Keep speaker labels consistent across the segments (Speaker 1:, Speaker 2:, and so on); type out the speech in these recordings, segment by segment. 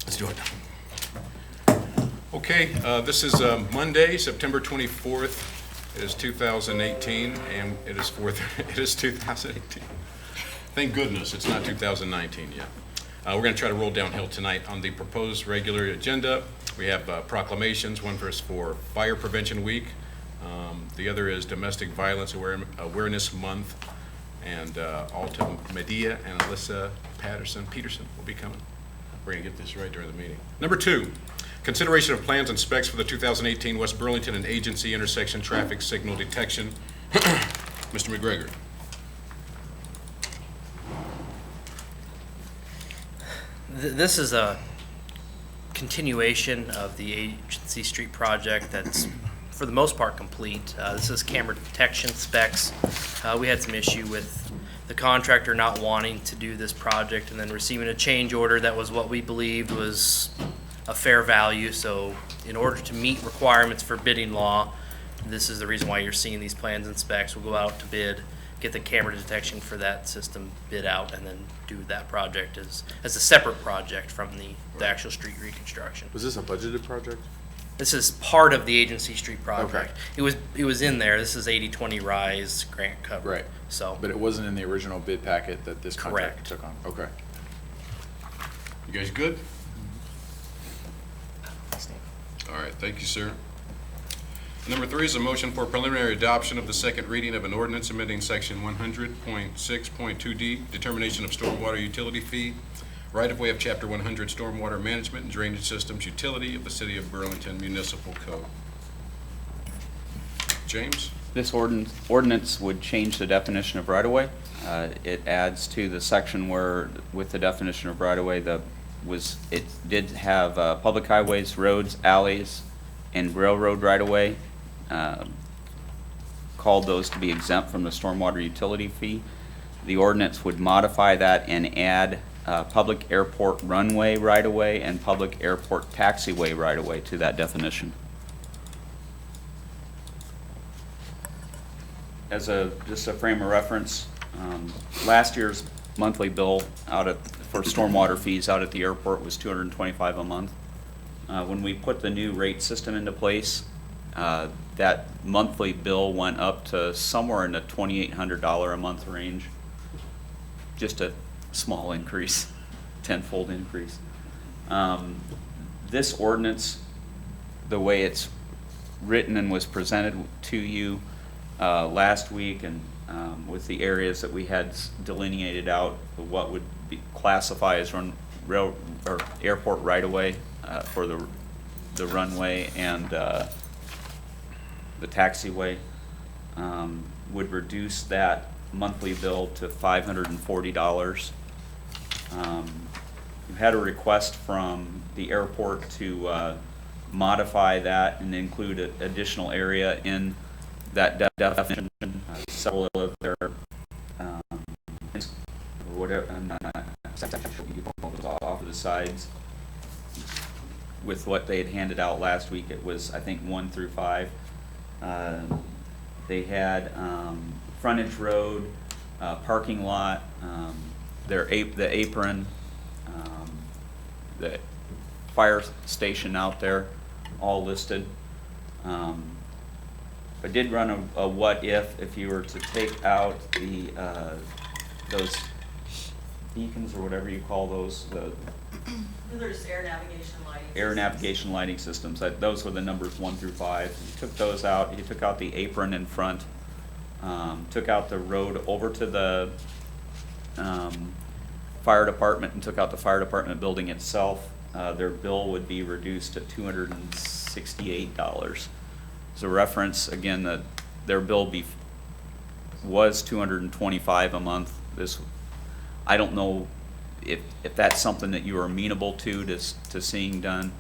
Speaker 1: Let's do it. Okay, this is Monday, September 24th. It is 2018, and it is 2018. Thank goodness it's not 2019 yet. We're going to try to roll downhill tonight on the proposed regular agenda. We have proclamations. One is for Fire Prevention Week. The other is Domestic Violence Awareness Month. And Alta Medea and Alyssa Peterson will be coming. We're going to get this right during the meeting. Number 2, consideration of plans and specs for the 2018 West Burlington and Agency intersection traffic signal detection. Mr. McGregor.
Speaker 2: This is a continuation of the Agency Street project that's for the most part complete. This is camera detection specs. We had some issue with the contractor not wanting to do this project and then receiving a change order that was what we believed was a fair value. So in order to meet requirements for bidding law, this is the reason why you're seeing these plans and specs. We'll go out to bid, get the camera detection for that system bid out, and then do that project as a separate project from the actual street reconstruction.
Speaker 3: Was this a budgeted project?
Speaker 2: This is part of the Agency Street project.
Speaker 3: Okay.
Speaker 2: It was in there. This is 80/20 RISE grant cover.
Speaker 3: Right.
Speaker 2: So,
Speaker 3: But it wasn't in the original bid packet that this contract
Speaker 2: Correct.
Speaker 3: took on? Okay.
Speaker 1: You guys good? All right, thank you, sir. Number 3 is a motion for preliminary adoption of the second reading of an ordinance amending section 100.6.2D, determination of stormwater utility fee, right-of-way of Chapter 100 Stormwater Management and Drainage Systems Utility of the City of Burlington Municipal Code. James?
Speaker 4: This ordinance would change the definition of right-of-way. It adds to the section where, with the definition of right-of-way, it did have public highways, roads, alleys, and railroad right-of-way. Called those to be exempt from the stormwater utility fee. The ordinance would modify that and add public airport runway right-of-way and public airport taxiway right-of-way to that definition. As just a frame of reference, last year's monthly bill for stormwater fees out at the airport was $225 a month. When we put the new rate system into place, that monthly bill went up to somewhere in the $2,800 a month range. Just a small increase, tenfold increase. This ordinance, the way it's written and was presented to you last week, and with the areas that we had delineated out, what would classify as airport right-of-way for the runway and the taxiway, would reduce that monthly bill to $540. We've had a request from the airport to modify that and include an additional area in that definition. Several of their whatever off of the sides. With what they had handed out last week, it was, I think, 1 through 5. They had frontage road, parking lot, the apron, the fire station out there, all listed. I did run a what if you were to take out the those beacons or whatever you call those,
Speaker 5: They're just air navigation lighting.
Speaker 4: air navigation lighting systems. Those were the numbers 1 through 5. You took those out. You took out the apron in front. Took out the road over to the fire department and took out the fire department building itself. Their bill would be reduced to $268. As a reference, again, their bill was $225 a month. I don't know if that's something that you are amenable to seeing done.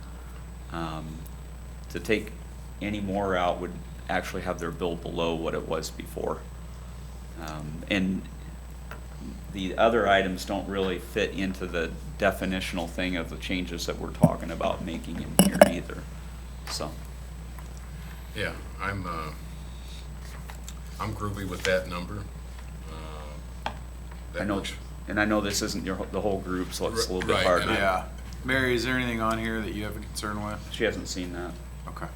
Speaker 4: To take any more out would actually have their bill below what it was before. And the other items don't really fit into the definitional thing of the changes that we're talking about making in here either. So.
Speaker 1: Yeah, I'm groovy with that number.
Speaker 4: I know, and I know this isn't the whole group, so it's a little bit
Speaker 1: Right,
Speaker 4: harder.
Speaker 1: and
Speaker 3: Yeah. Mary, is there anything on here that you have a concern with?
Speaker 4: She hasn't seen that.
Speaker 3: Okay.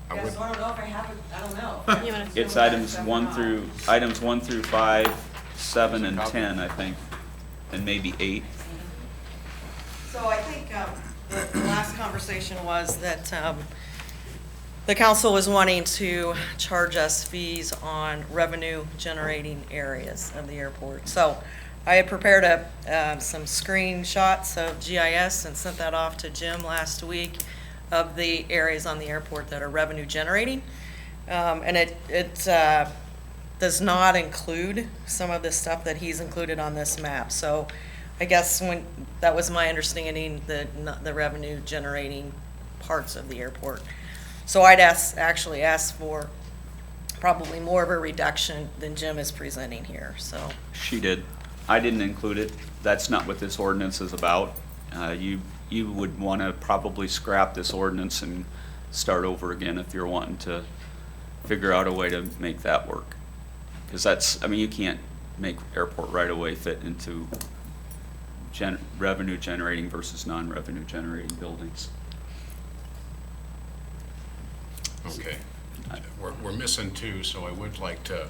Speaker 1: I
Speaker 5: Yes,
Speaker 1: would-
Speaker 5: so I don't know if I have it, I don't know.
Speaker 6: You wanna-
Speaker 4: It's items 1 through 5, 7, and 10, I think, and maybe 8.
Speaker 5: So I think the last conversation was that the council was wanting to charge us fees on revenue-generating areas of the airport. So I had prepared some screenshots of GIS and sent that off to Jim last week of the areas on the airport that are revenue-generating. And it does not include some of the stuff that he's included on this map. So I guess that was my understanding, the revenue generating parts of the airport. So I'd actually ask for probably more of a reduction than Jim is presenting here, so.
Speaker 4: She did. I didn't include it. That's not what this ordinance is about. You would want to probably scrap this ordinance and start over again if you're wanting to figure out a way to make that work. Because you can't make airport right-of-way fit into revenue generating versus non-revenue generating buildings.
Speaker 1: Okay. We're missing 2, so I would like to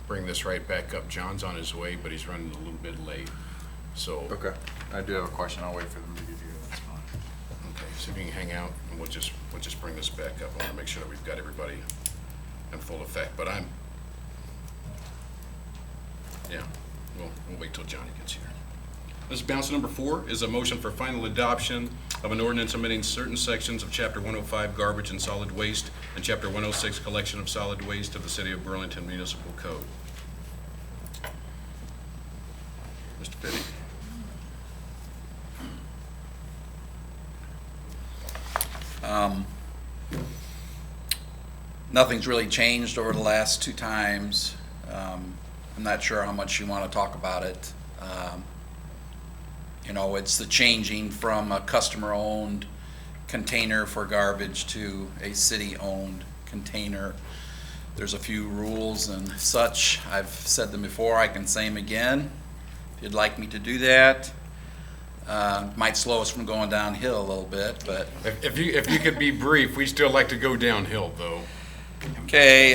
Speaker 1: bring this right back up. John's on his way, but he's running a little bit late, so.
Speaker 3: Okay. I do have a question. I'll wait for them to get here. That's fine.
Speaker 1: Okay, so if you can hang out, and we'll just bring this back up. I want to make sure that we've got everybody in full effect, but we'll wait till Johnny gets here. This bounce number 4 is a motion for final adoption of an ordinance amending certain sections of Chapter 105 Garbage and Solid Waste and Chapter 106 Collection of Solid Waste of the City of Burlington Municipal Code. Mr. Petty?
Speaker 7: Nothing's really changed over the last 2 times. I'm not sure how much you want to talk about it. It's the changing from a customer-owned container for garbage to a city-owned container. There's a few rules and such. I've said them before, I can say them again. If you'd like me to do that. Might slow us from going downhill a little bit, but.
Speaker 1: If you could be brief, we still like to go downhill, though.
Speaker 7: Okay,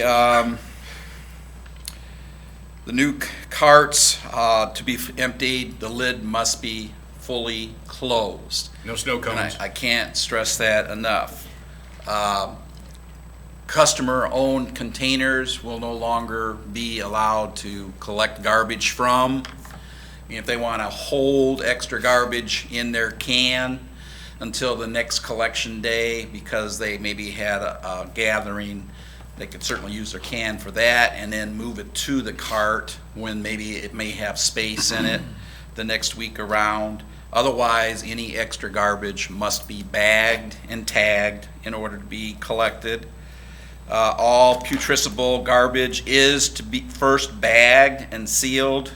Speaker 7: the new carts, to be emptied, the lid must be fully closed.
Speaker 1: No snow
Speaker 7: And
Speaker 1: cones.
Speaker 7: I can't stress that enough. Customer-owned containers will no longer be allowed to collect garbage from. If they want to hold extra garbage in their can until the next collection day because they maybe had a gathering, they could certainly use their can for that and then move it to the cart when maybe it may have space in it the next week around. Otherwise, any extra garbage must be bagged and tagged in order to be collected. All putrescible garbage is to be first bagged and sealed,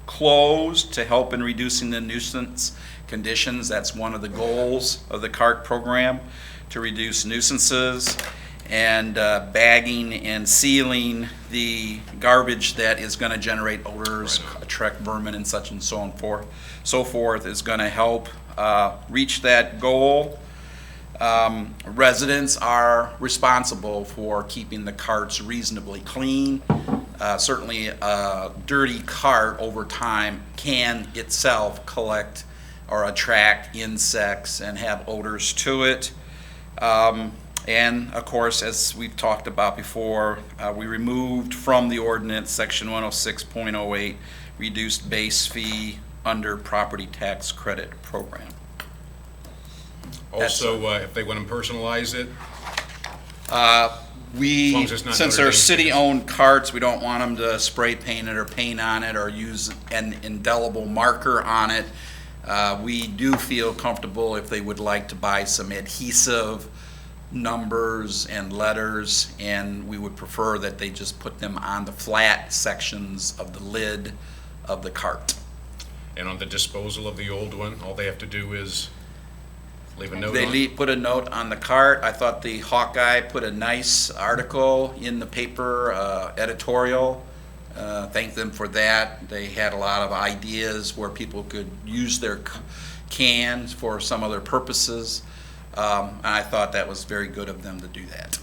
Speaker 7: closed to help in reducing the nuisance conditions. That's one of the goals of the CART program, to reduce nuisances, and bagging and sealing the garbage that is going to generate odors, attract vermin and such and so forth is going to help reach that goal. Residents are responsible for keeping the carts reasonably clean. Certainly a dirty cart over time can itself collect or attract insects and have odors to it. And of course, as we've talked about before, we removed from the ordinance section 106.08 reduced base fee under property tax credit program.
Speaker 1: Also, if they want to personalize it, As long
Speaker 7: We,
Speaker 1: as it's not
Speaker 7: since
Speaker 1: Notre
Speaker 7: they're
Speaker 1: Dame.
Speaker 7: city-owned carts, we don't want them to spray paint it or paint on it or use an indelible marker on it. We do feel comfortable if they would like to buy some adhesive numbers and letters, and we would prefer that they just put them on the flat sections of the lid of the cart.
Speaker 1: and on the disposal of the old one, all they have to do is leave a note on it.
Speaker 7: They put a note on the cart. I thought the Hawkeye put a nice article in the paper, editorial, Thank them for that. They had a lot of ideas where people could use their cans for some other purposes. And I thought that was very good of them to do that.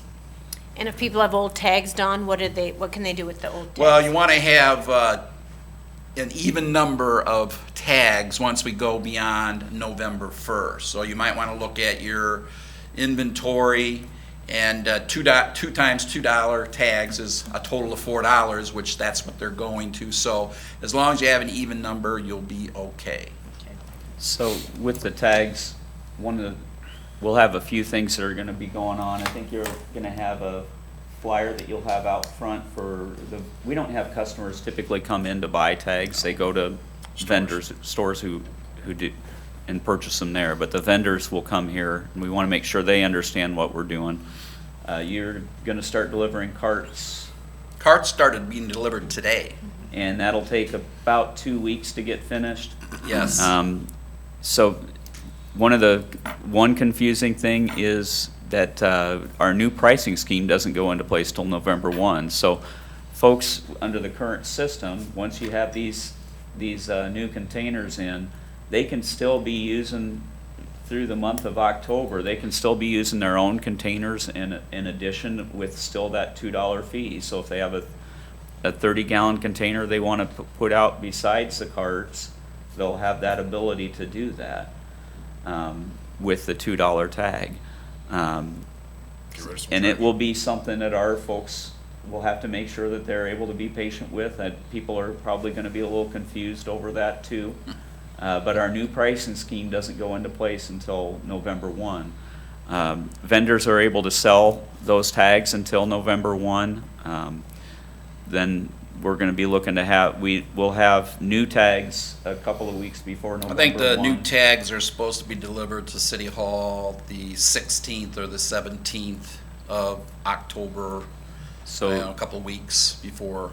Speaker 6: And if people have old tags, Don, what can they do with the old tags?
Speaker 7: Well, you want to have an even number of tags once we go beyond November 1st. So you might want to look at your inventory, and two times $2 tags is a total of $4, which that's what they're going to. So as long as you have an even number, you'll be okay.
Speaker 4: So with the tags, we'll have a few things that are gonna be going on. I think you're gonna have a flyer that you'll have out front we don't have customers typically come in to buy tags. They go to stores who do, and purchase them there. But the vendors will come here, and we wanna make sure they understand what we're doing. You're gonna start delivering carts,
Speaker 7: Carts started being delivered today.
Speaker 4: and that'll take about 2 weeks to get finished.
Speaker 7: Yes.
Speaker 4: So one confusing thing is that our new pricing scheme doesn't go into place till November 1. So folks, under the current system, once you have these new containers in, they can still be using, through the month of October, they can still be using their own containers in addition with still that $2 fee. So if they have a 30-gallon container they want to put out besides the carts, they'll have that ability to do that with the $2 tag. And it will be something that our folks will have to make sure that they're able to be patient with. That people are probably going to be a little confused over that too. But our new pricing scheme doesn't go into place until November 1. Vendors are able to sell those tags until November 1. Then we're going to be looking to we'll have new tags a couple of weeks before November 1.
Speaker 7: I think the new tags are supposed to be delivered to City Hall the 16th or the 17th of October,
Speaker 4: So
Speaker 7: a couple of weeks before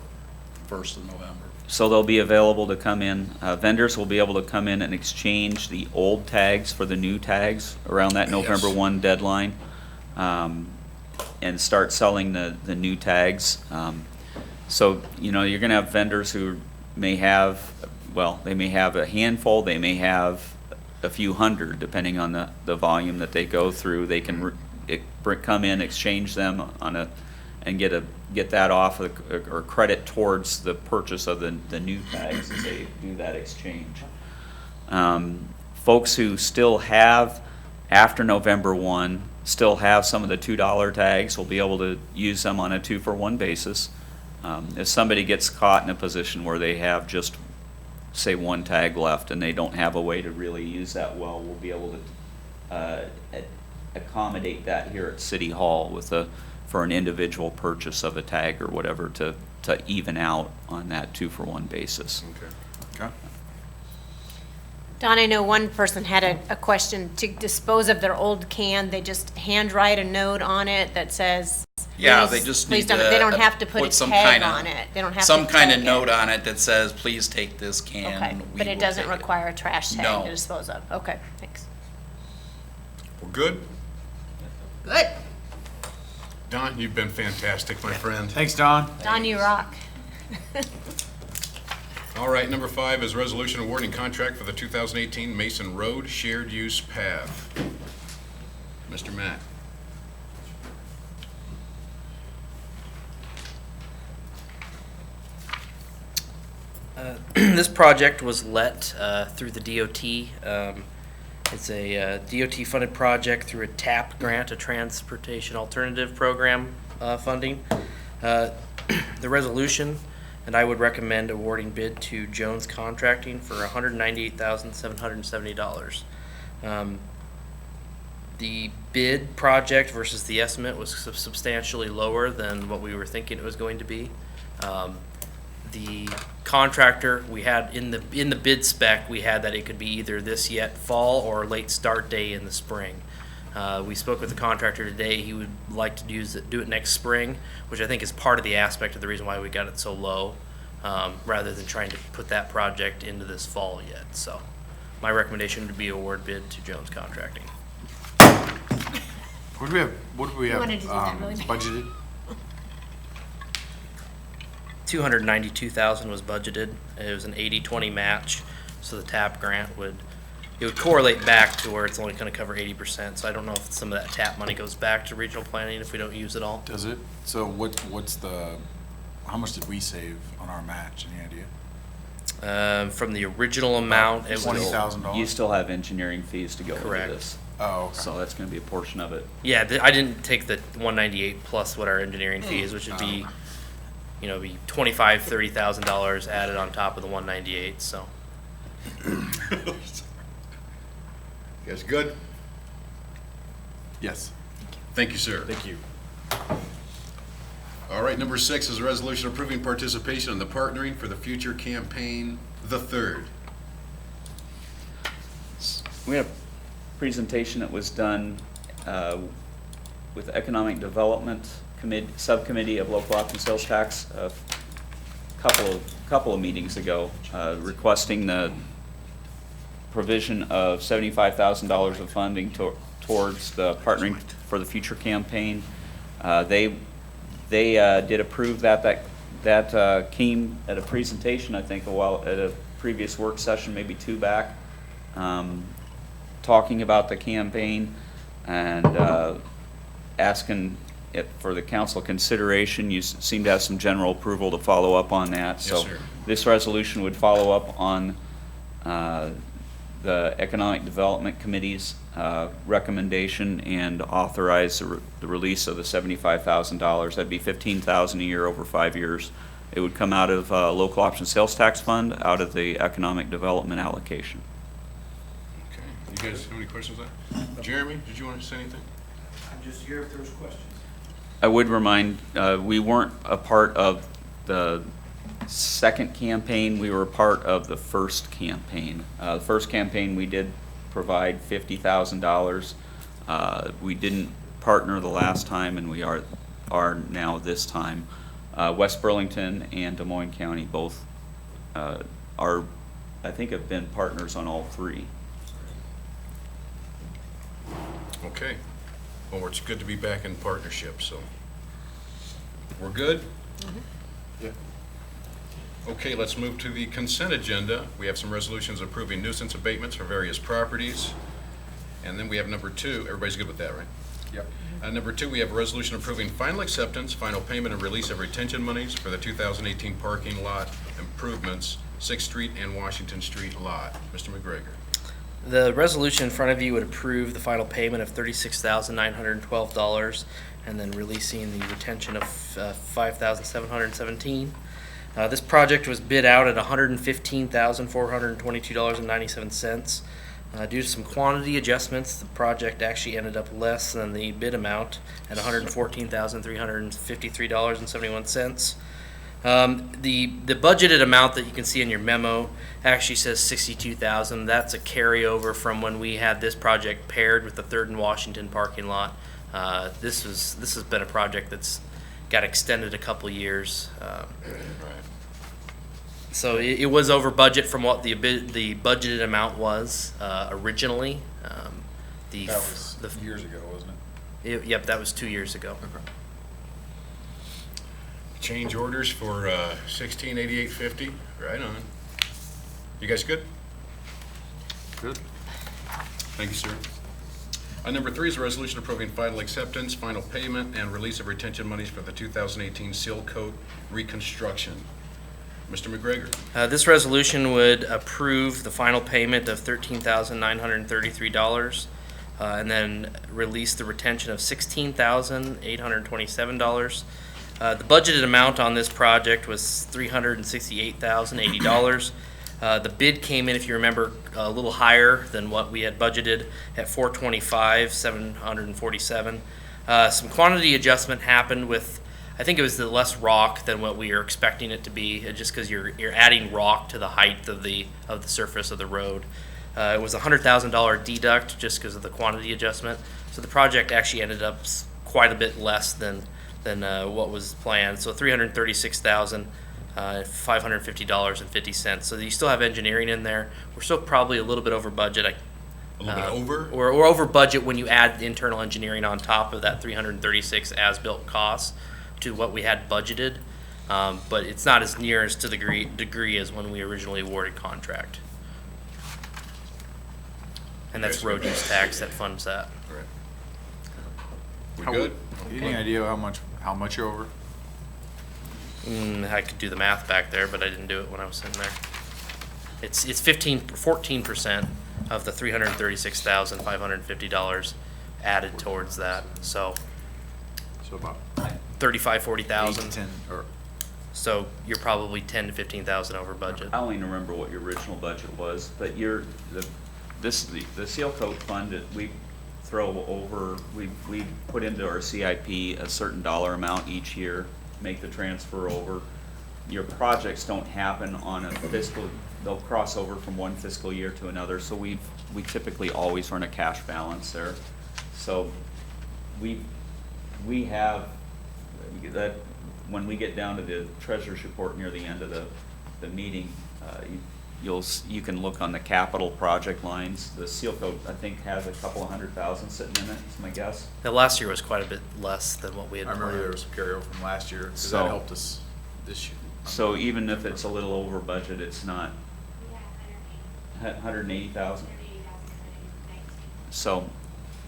Speaker 7: 1st of November.
Speaker 4: So they'll be available to come in, vendors will be able to come in and exchange the old tags for the new tags around that November 1 deadline, and start selling the new tags. So, you're gonna have vendors who may have, they may have a handful, they may have a few hundred, depending on the volume that they go through. They can come in, exchange them and get that off or credit towards the purchase of the new tags as they do that exchange. Folks who still have, after November 1, still have some of the $2 tags will be able to use them on a 2-for-1 basis. If somebody gets caught in a position where they have just, say, one tag left and they don't have a way to really use that well, we'll be able to accommodate that here at City Hall for an individual purchase of a tag or whatever to even out on that 2-for-1 basis.
Speaker 3: Okay.
Speaker 6: Don, I know one person had a question to dispose of their old can. They just handwrite a note on it that says,
Speaker 7: Yeah,
Speaker 6: please-
Speaker 7: they just
Speaker 6: please
Speaker 7: need to.
Speaker 6: don't- They don't have to put a
Speaker 7: some
Speaker 6: tag
Speaker 7: kinda-
Speaker 6: on it. They don't have to
Speaker 7: Some kind of
Speaker 6: tag it.
Speaker 7: note on it that says, please take this can.
Speaker 6: Okay,
Speaker 7: and we
Speaker 6: but it
Speaker 7: will
Speaker 6: doesn't
Speaker 7: take
Speaker 6: require a trash tag
Speaker 7: No.
Speaker 6: to dispose of. Okay, thanks.
Speaker 1: We're good?
Speaker 6: Good.
Speaker 1: Don, you've been fantastic, my friend.
Speaker 3: Thanks, Don.
Speaker 6: Don, you rock.
Speaker 1: All right, number 5 is resolution awarding contract for the 2018 Mason Road Shared Use Path. Mr. Mack.
Speaker 2: This project was let through the DOT. It's a DOT-funded project through a TAP grant, a Transportation Alternative Program funding. The resolution, and I would recommend awarding bid to Jones Contracting for $198,770. The bid project versus the estimate was substantially lower than what we were thinking it was going to be. The contractor, we had in the bid spec, we had that it could be either this yet fall or late start day in the spring. We spoke with the contractor today. He would like to do it next spring, which I think is part of the aspect of the reason why we got it so low, rather than trying to put that project into this fall yet. So my recommendation would be award bid to Jones Contracting.
Speaker 3: What do we have
Speaker 6: wanted to do that really bad.
Speaker 3: budgeted?
Speaker 2: $292,000 was budgeted. It was an 80-20 match, so the TAP grant would correlate back to where it's only going to cover 80%. So I don't know if some of that TAP money goes back to regional planning if we don't use it all.
Speaker 3: Does it? So what's the, how much did we save on our match? Any idea?
Speaker 2: From the original amount, it was
Speaker 3: $20,000?
Speaker 4: You still have engineering fees to go into
Speaker 2: Correct.
Speaker 4: this.
Speaker 3: Oh, okay.
Speaker 4: So that's gonna be a portion of it.
Speaker 2: Yeah, I didn't take the 198 plus what our engineering fees, which would be, be $25,000-$30,000 added on top of the 198. So
Speaker 1: You guys good?
Speaker 3: Yes.
Speaker 1: Thank you, sir.
Speaker 3: Thank you.
Speaker 1: All right, number 6 is a resolution approving participation in the Partnering for the Future campaign, the third.
Speaker 4: We had a presentation that was done with Economic Development Subcommittee of Local Option Sales Tax a couple of meetings ago, requesting the provision of $75,000 of funding towards the Partnering for the Future campaign. They did approve that came at a presentation, I think, at a previous work session, maybe 2 back, talking about the campaign and asking it for the council consideration. You seem to have some general approval to follow up on that.
Speaker 1: Yes,
Speaker 4: So
Speaker 1: sir.
Speaker 4: this resolution would follow up on the Economic Development Committee's recommendation and authorize the release of the $75,000. That'd be $15,000 a year over 5 years. It would come out of Local Option Sales Tax Fund, out of the Economic Development allocation.
Speaker 1: Okay. You guys have any questions on that? Jeremy, did you want to say anything?
Speaker 8: I'm just here if there's questions.
Speaker 4: I would remind, we weren't a part of the second campaign, we were a part of the first campaign. The first campaign, we did provide $50,000. We didn't partner the last time, and we are now this time. West Burlington and Des Moines County both are, I think, have been partners on all 3.
Speaker 1: Okay. Well, it's good to be back in partnership, so. We're good?
Speaker 3: Yeah.
Speaker 1: Okay, let's move to the consent agenda. We have some resolutions approving nuisance abatements for various properties. And then we have number 2. Everybody's good with that, right?
Speaker 3: Yep.
Speaker 1: Number 2, we have a resolution approving final acceptance, final payment, and release of retention monies for the 2018 parking lot improvements, 6th Street and Washington Street lot. Mr. McGregor.
Speaker 2: the resolution in front of you would approve the final payment of $36,912 and then releasing the retention of $5,717. This project was bid out at $115,422.97. Due to some quantity adjustments, the project actually ended up less than the bid amount at $114,353.71. The budgeted amount that you can see in your memo actually says $62,000. That's a carryover from when we had this project paired with the 3rd and Washington parking lot. This has been a project that's got extended a couple years. So it was over budget from what the budgeted amount was originally.
Speaker 3: That was years ago, wasn't it?
Speaker 2: Yep, that was 2 years ago.
Speaker 1: Change orders for 168850. Right on. You guys good?
Speaker 3: Good.
Speaker 1: Thank you, sir. Number 3 is a resolution approving final acceptance, final payment, and release of retention monies for the 2018 seal coat reconstruction. Mr. McGregor.
Speaker 2: This resolution would approve the final payment of $13,933 and then release the retention of $16,827. The budgeted amount on this project was $368,080. The bid came in, if you remember, a little higher than what we had budgeted at $425,747. Some quantity adjustment happened with, I think it was the less rock than what we were expecting it to be, just because you're adding rock to the height of the surface of the road. It was a $100,000 deduct just because of the quantity adjustment. So the project actually ended up quite a bit less than what was planned. So $336,550.50. So you still have engineering in there. We're still probably a little bit over budget.
Speaker 1: A little bit over?
Speaker 2: Or over budget when you add the internal engineering on top of that 336 as-built costs to what we had budgeted. But it's not as near as to the degree as when we originally awarded contract. And that's
Speaker 1: Okay, so-
Speaker 2: road use tax that funds that.
Speaker 1: Right. We
Speaker 3: How-
Speaker 1: good?
Speaker 3: Any idea how much you're over?
Speaker 2: I could do the math back there, but I didn't do it when I was sitting there. It's 14% of the $336,550 added towards that. So
Speaker 3: So about
Speaker 2: 35, 40,000.
Speaker 3: 8 to 10, or
Speaker 2: So you're probably 10 to 15,000 over budget.
Speaker 4: I don't even remember what your original budget was, but the seal coat fund that we throw over, we put into our CIP a certain dollar amount each year, make the transfer over. Your projects don't happen on a fiscal, they'll cross over from one fiscal year to another, so we typically always run a cash balance there. So we have, that, when we get down to the treasurer's report near the end of the meeting, you can look on the capital project lines. The seal coat, I think, has a couple of $100,000 sitting in it, is my guess.
Speaker 2: Now, last year was quite a bit less than what we had
Speaker 3: I remember there
Speaker 2: planned.
Speaker 3: was some carryover from last year, because
Speaker 4: So-
Speaker 3: that helped us this year.
Speaker 4: So even if it's a little over budget, it's not 180,000? So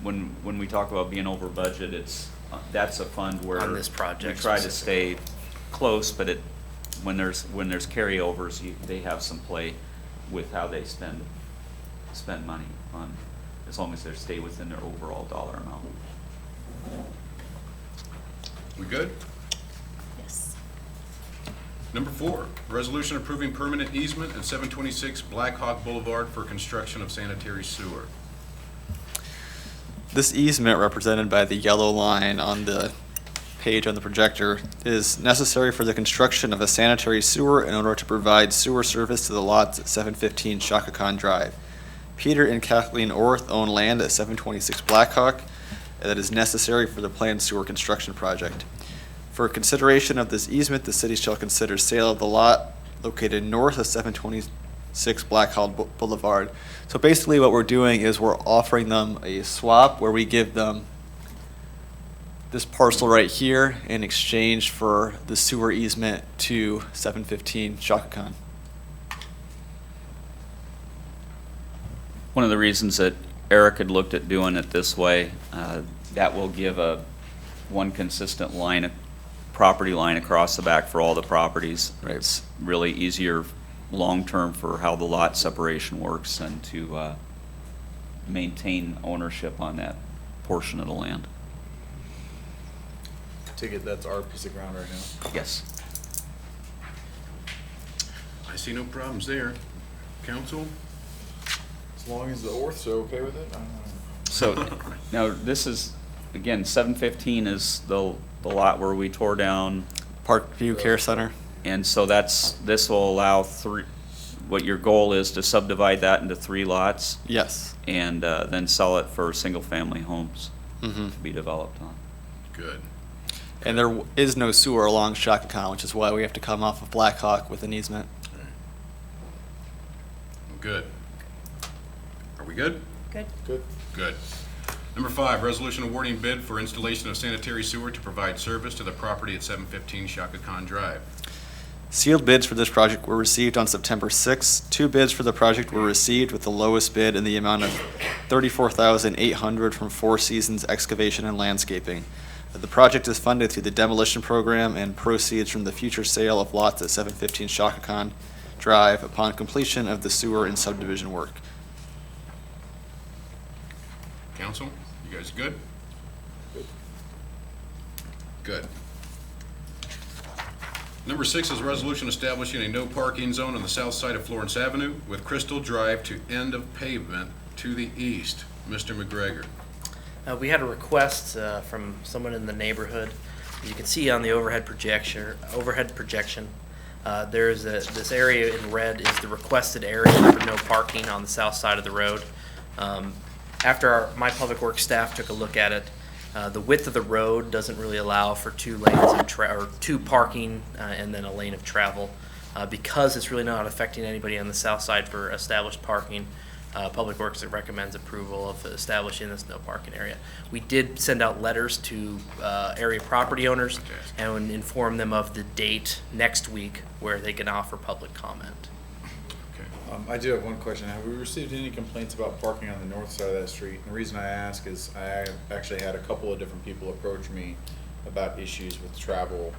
Speaker 4: when we talk about being over budget, that's a fund where
Speaker 2: On this project
Speaker 4: we try to
Speaker 2: specifically.
Speaker 4: stay close, but when there's carryovers, they have some play with how they spend money on, as long as they stay within their overall dollar amount.
Speaker 1: We good?
Speaker 6: Yes.
Speaker 1: Number 4, resolution approving permanent easement at 726 Black Hawk Boulevard for construction of sanitary sewer.
Speaker 9: This easement, represented by the yellow line on the page on the projector, is necessary for the construction of a sanitary sewer in order to provide sewer service to the lots at 715 Shaka Khan Drive. Peter and Kathleen Orth own land at 726 Blackhawk that is necessary for the planned sewer construction project. For consideration of this easement, the city shall consider sale of the lot located north of 726 Blackhawk Boulevard. So basically what we're doing is we're offering them a swap where we give them this parcel right here in exchange for the sewer easement to 715 Shaka Khan.
Speaker 4: One of the reasons that Eric had looked at doing it this way, that will give one consistent property line across the back for all the properties.
Speaker 9: Right.
Speaker 4: It's really easier long-term for how the lot separation works and to maintain ownership on that portion of the land.
Speaker 3: Take it, that's our piece of ground right now.
Speaker 4: Yes.
Speaker 1: I see no problems there. Council?
Speaker 3: As long as the Orths are okay with it, I don't know.
Speaker 4: So, now, this is, again, 715 is the lot where we tore down,
Speaker 9: Parkview Care Center.
Speaker 4: and so this will allow what your goal is to subdivide that into 3 lots
Speaker 9: Yes.
Speaker 4: and then sell it for single-family homes
Speaker 9: Mm-hmm.
Speaker 4: to be developed on.
Speaker 1: Good.
Speaker 9: And there is no sewer along Shaka Khan, which is why we have to come off of Blackhawk with an easement.
Speaker 1: Good. Are we good?
Speaker 6: Good.
Speaker 3: Good.
Speaker 1: Good. Number 5, resolution awarding bid for installation of sanitary sewer to provide service to the property at 715 Shaka Khan Drive.
Speaker 9: Sealed bids for this project were received on September 6. 2 bids for the project were received with the lowest bid in the amount of $34,800 from Four Seasons Excavation and Landscaping. The project is funded through the demolition program and proceeds from the future sale of lots at 715 Shaka Khan Drive upon completion of the sewer and subdivision work.
Speaker 1: Council, you guys good? Good. Number 6 is a resolution establishing a no parking zone on the south side of Florence Avenue with Crystal Drive to end of pavement to the east. Mr. McGregor.
Speaker 2: We had a request from someone in the neighborhood. As you can see on the overhead projection, there is this area in red is the requested area for no parking on the south side of the road. After my public works staff took a look at it, the width of the road doesn't really allow for 2 lanes of or 2 parking and then a lane of travel. Because it's really not affecting anybody on the south side for established parking, Public Works recommends approval of establishing this no parking area. We did send out letters to area property owners and inform them of the date next week where they can offer public comment.
Speaker 10: I do have one question. Have we received any complaints about parking on the north side of that street? And the reason I ask is I actually had a couple of different people approach me about issues with travel,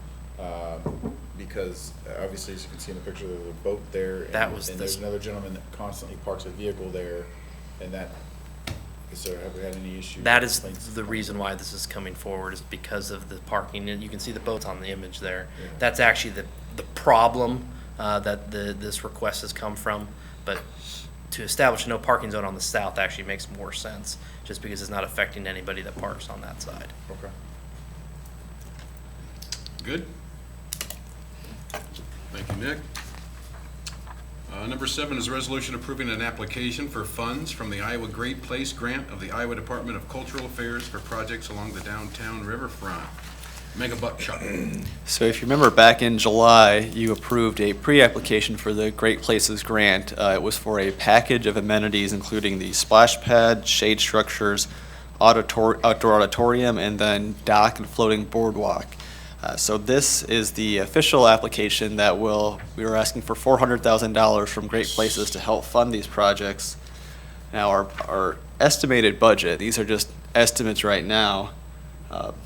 Speaker 10: because obviously, as you can see in the picture, there's a boat there. And there's another gentleman that constantly parks a vehicle there, and that, have we had any issues?
Speaker 2: That is the reason why this is coming forward, is because of the parking, and you can see the boats on the image there.
Speaker 10: Yeah.
Speaker 2: That's actually the problem that this request has come from, but to establish a no parking zone on the south actually makes more sense, just because it's not affecting anybody that parks on that side.
Speaker 10: Okay.
Speaker 1: Good. Thank you, Nick. Number 7 is a resolution approving an application for funds from the Iowa Great Place Grant of the Iowa Department of Cultural Affairs for projects along the downtown riverfront. Megabuck Chuck.
Speaker 9: So if you remember back in July, you approved a pre-application for the Great Places Grant. It was for a package of amenities, including the splash pad, shade structures, outdoor auditorium, and then dock and floating boardwalk. So this is the official application that we were asking for $400,000 from Great Places to help fund these projects. Now our estimated budget, these are just estimates right now,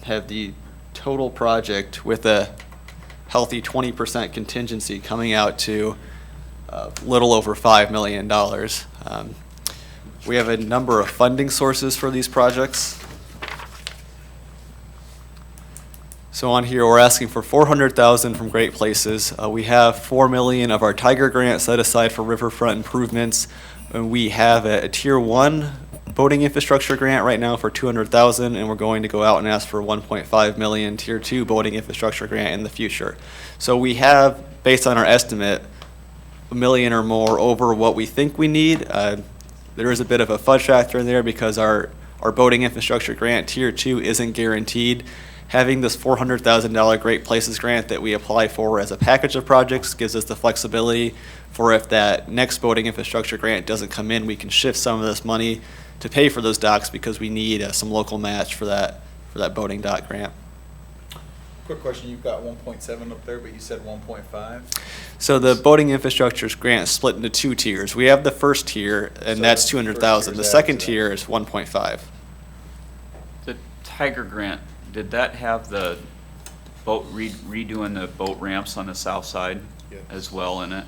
Speaker 9: have the total project with a healthy 20% contingency coming out to a little over $5 million. We have a number of funding sources for these projects. So on here, we're asking for $400,000 from Great Places. We have $4 million of our Tiger Grant set aside for riverfront improvements. And we have a Tier 1 boating infrastructure grant right now for $200,000, and we're going to go out and ask for $1.5 million Tier 2 boating infrastructure grant in the future. So we have, based on our estimate, $1 million or more over what we think we need. There is a bit of a fudge factor in there because our boating infrastructure grant Tier 2 isn't guaranteed. Having this $400,000 Great Places grant that we apply for as a package of projects gives us the flexibility for if that next boating infrastructure grant doesn't come in, we can shift some of this money to pay for those docks because we need some local match for that boating dock grant.
Speaker 10: Quick question, you've got 1.7 up there, but you said 1.5?
Speaker 9: So the boating infrastructure grant is split into 2 tiers. We have the first tier, and
Speaker 10: So
Speaker 9: that's
Speaker 10: the first
Speaker 9: $200,000.
Speaker 10: tier
Speaker 9: The
Speaker 10: is
Speaker 9: second
Speaker 10: added to
Speaker 9: tier is 1.5.
Speaker 4: The Tiger Grant, did that have the boat, redoing the boat ramps on the south side
Speaker 10: Yes.
Speaker 4: as well in it?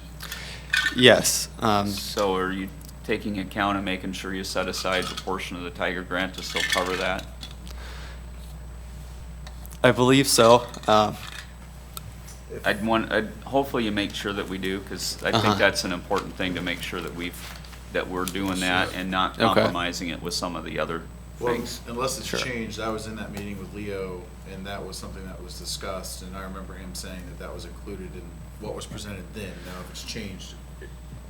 Speaker 9: Yes.
Speaker 4: So are you taking account and making sure you set aside the portion of the Tiger Grant to still cover that?
Speaker 9: I believe so.
Speaker 4: Hopefully you make sure that we do, because I think that's an important thing to make sure that we're doing that and not
Speaker 9: Okay.
Speaker 4: compromising it with some of the other
Speaker 10: Well,
Speaker 4: things.
Speaker 10: unless it's
Speaker 9: Sure.
Speaker 10: changed, I was in that meeting with Leo, and that was something that was discussed, and I remember him saying that that was included in what was presented then. Now, if it's changed,